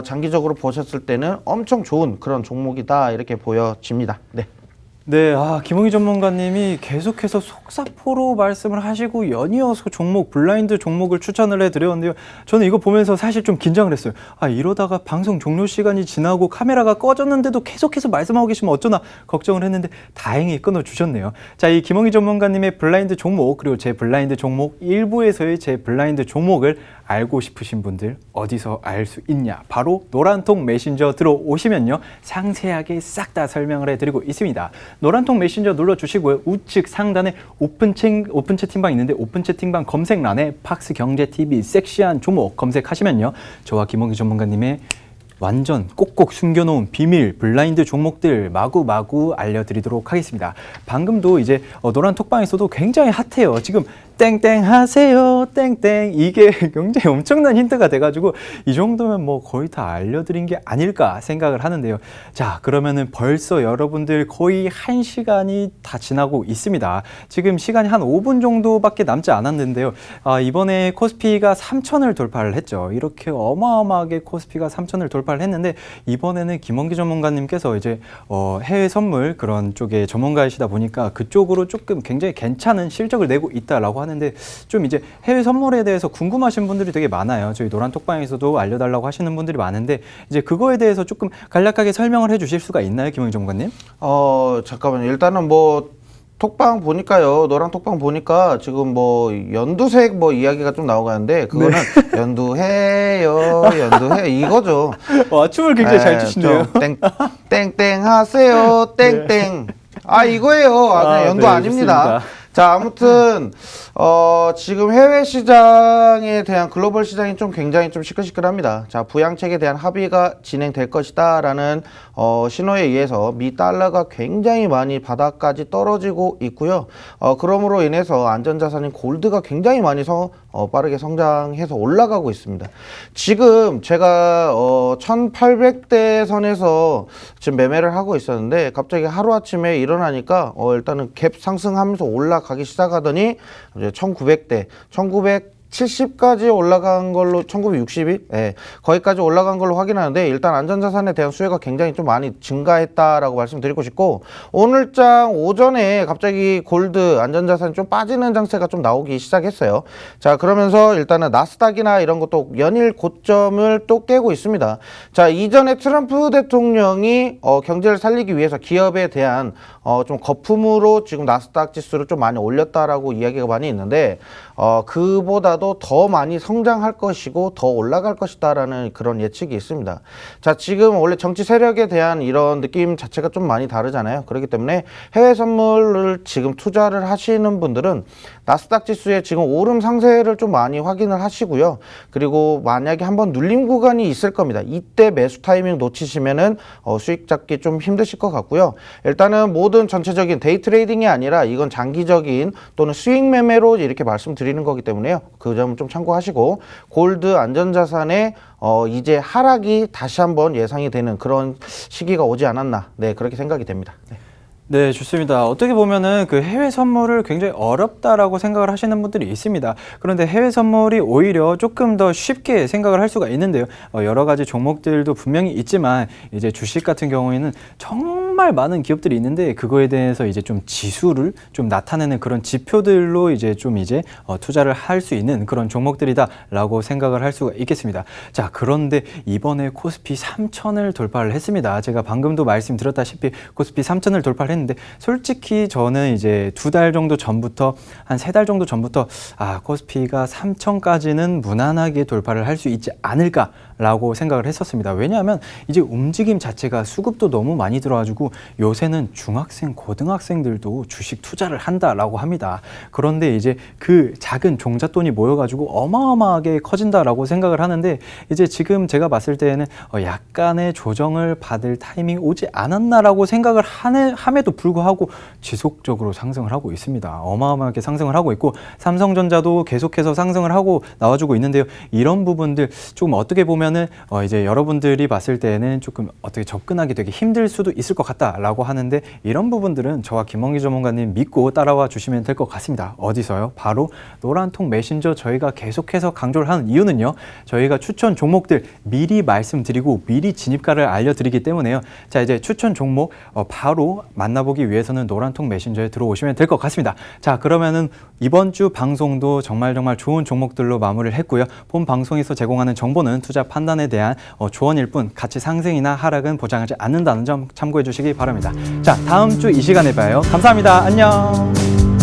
장기적으로 보셨을 때는 엄청 좋은 그런 종목이다, 이렇게 보여집니다. 네. 네, 김홍희 전문가님이 계속해서 속사포로 말씀을 하시고 연이어서 종목, 블라인드 종목을 추천을 해드렸는데요. 저는 이거 보면서 사실 좀 긴장을 했어요. 이러다가 방송 종료 시간이 지나고 카메라가 꺼졌는데도 계속해서 말씀하고 계시면 어쩌나 걱정을 했는데 다행히 끊어주셨네요. 자, 이 김홍희 전문가님의 블라인드 종목, 그리고 제 블라인드 종목, 일부에서의 제 블라인드 종목을 알고 싶으신 분들 어디서 알 수 있냐? 바로 노란통 메신저 들어오시면요, 상세하게 싹 다 설명을 해드리고 있습니다. 노란통 메신저 눌러주시고요, 우측 상단에 오픈 채팅방 있는데 오픈 채팅방 검색란에 팍스경제TV 섹시한 종목 검색하시면요, 저와 김홍희 전문가님의 완전 꼭꼭 숨겨놓은 비밀 블라인드 종목들 마구마구 알려드리도록 하겠습니다. 방금도 이제 노란 톡방에서도 굉장히 핫해요. 지금 땡땡 하세요 땡땡, 이게 굉장히 엄청난 힌트가 돼가지고 이 정도면 뭐 거의 다 알려드린 게 아닐까 생각을 하는데요. 자, 그러면은 벌써 여러분들 거의 1시간이 다 지나고 있습니다. 지금 시간이 한 5분 정도밖에 남지 않았는데요. 이번에 코스피가 3,000을 돌파를 했죠. 이렇게 어마어마하게 코스피가 3,000을 돌파를 했는데, 이번에는 김원기 전문가님께서 이제 해외 선물 그런 쪽에 전문가이시다 보니까 그쪽으로 조금 굉장히 괜찮은 실적을 내고 있다라고 하는데, 좀 이제 해외 선물에 대해서 궁금하신 분들이 되게 많아요. 저희 노란 톡방에서도 알려달라고 하시는 분들이 많은데, 이제 그거에 대해서 조금 간략하게 설명을 해주실 수가 있나요, 김홍희 전문가님? 잠깐만요. 일단은 뭐 톡방 보니까요, 노란 톡방 보니까 지금 뭐 연두색 뭐 이야기가 좀 나오고 하는데, 그거는 네. 연두해 이거죠. 춤을 굉장히 잘 추시네요. 땡땡 하세요 땡땡. 네. 이거예요. 연두 네, 아닙니다. 좋습니다. 자, 아무튼 지금 해외 시장에 대한 글로벌 시장이 좀 굉장히 좀 시끌시끌합니다. 자, 부양책에 대한 합의가 진행될 것이다라는 신호에 의해서 미 달러가 굉장히 많이 바닥까지 떨어지고 있고요. 그러므로 인해서 안전자산인 골드가 굉장히 많이 빠르게 성장해서 올라가고 있습니다. 지금 제가 1800대 선에서 지금 매매를 하고 있었는데, 갑자기 하루아침에 일어나니까 일단은 갭 상승하면서 올라가기 시작하더니 이제 1900대, 1970까지 올라간 걸로, 1960이? 예, 거기까지 올라간 걸로 확인하는데, 일단 안전자산에 대한 수요가 굉장히 좀 많이 증가했다라고 말씀드리고 싶고, 오늘장 오전에 갑자기 골드 안전자산이 좀 빠지는 장세가 좀 나오기 시작했어요. 자, 그러면서 일단은 나스닥이나 이런 것도 연일 고점을 또 깨고 있습니다. 자, 이전에 트럼프 대통령이 경제를 살리기 위해서 기업에 대한 좀 거품으로 지금 나스닥 지수를 좀 많이 올렸다라고 이야기가 많이 있는데, 그보다도 더 많이 성장할 것이고 더 올라갈 것이다라는 그런 예측이 있습니다. 자, 지금 원래 정치 세력에 대한 이런 느낌 자체가 좀 많이 다르잖아요. 그렇기 때문에 해외 선물을 지금 투자를 하시는 분들은 나스닥 지수의 지금 오름 상세를 좀 많이 확인을 하시고요. 그리고 만약에 한번 눌림 구간이 있을 겁니다. 이때 매수 타이밍 놓치시면은 수익 잡기 좀 힘드실 것 같고요. 일단은 모든 전체적인 데이 트레이딩이 아니라 이건 장기적인 또는 수익 매매로 이렇게 말씀드리는 거기 때문에요. 그 점은 좀 참고하시고, 골드 안전자산의 이제 하락이 다시 한번 예상이 되는 그런 시기가 오지 않았나, 네, 그렇게 생각이 됩니다. 네. 네, 좋습니다. 어떻게 보면은 그 해외 선물을 굉장히 어렵다라고 생각을 하시는 분들이 있습니다. 그런데 해외 선물이 오히려 조금 더 쉽게 생각을 할 수가 있는데요. 여러 가지 종목들도 분명히 있지만 이제 주식 같은 경우에는 정말 많은 기업들이 있는데 그거에 대해서 이제 좀 지수를 좀 나타내는 그런 지표들로 이제 좀 투자를 할 수 있는 그런 종목들이다라고 생각을 할 수가 있겠습니다. 자, 그런데 이번에 코스피 3천을 돌파를 했습니다. 제가 방금도 말씀드렸다시피 코스피 3천을 돌파를 했는데 솔직히 저는 이제 2달 정도 전부터 한 3달 정도 전부터 코스피가 3천까지는 무난하게 돌파를 할 수 있지 않을까라고 생각을 했었습니다. 왜냐하면 이제 움직임 자체가 수급도 너무 많이 들어가지고 요새는 중학생, 고등학생들도 주식 투자를 한다라고 합니다. 그런데 이제 그 작은 종잣돈이 모여가지고 어마어마하게 커진다라고 생각을 하는데 이제 지금 제가 봤을 때에는 약간의 조정을 받을 타이밍이 오지 않았나라고 생각을 함에도 불구하고 지속적으로 상승을 하고 있습니다. 어마어마하게 상승을 하고 있고 삼성전자도 계속해서 상승을 하고 나와주고 있는데요. 이런 부분들 조금 어떻게 보면은 이제 여러분들이 봤을 때는 조금 어떻게 접근하기 되게 힘들 수도 있을 것 같다라고 하는데 이런 부분들은 저와 김원기 전문가님 믿고 따라와 주시면 될 것 같습니다. 어디서요? 바로 노란통 메신저 저희가 계속해서 강조를 하는 이유는요. 저희가 추천 종목들 미리 말씀드리고 미리 진입가를 알려드리기 때문에요. 자, 이제 추천 종목 바로 만나보기 위해서는 노란통 메신저에 들어오시면 될 것 같습니다. 자, 그러면은 이번 주 방송도 정말 좋은 종목들로 마무리를 했고요. 본 방송에서 제공하는 정보는 투자 판단에 대한 조언일 뿐 가치 상승이나 하락은 보장하지 않는다는 점 참고해 주시기 바랍니다. 자, 다음 주 이 시간에 봐요. 감사합니다. 안녕.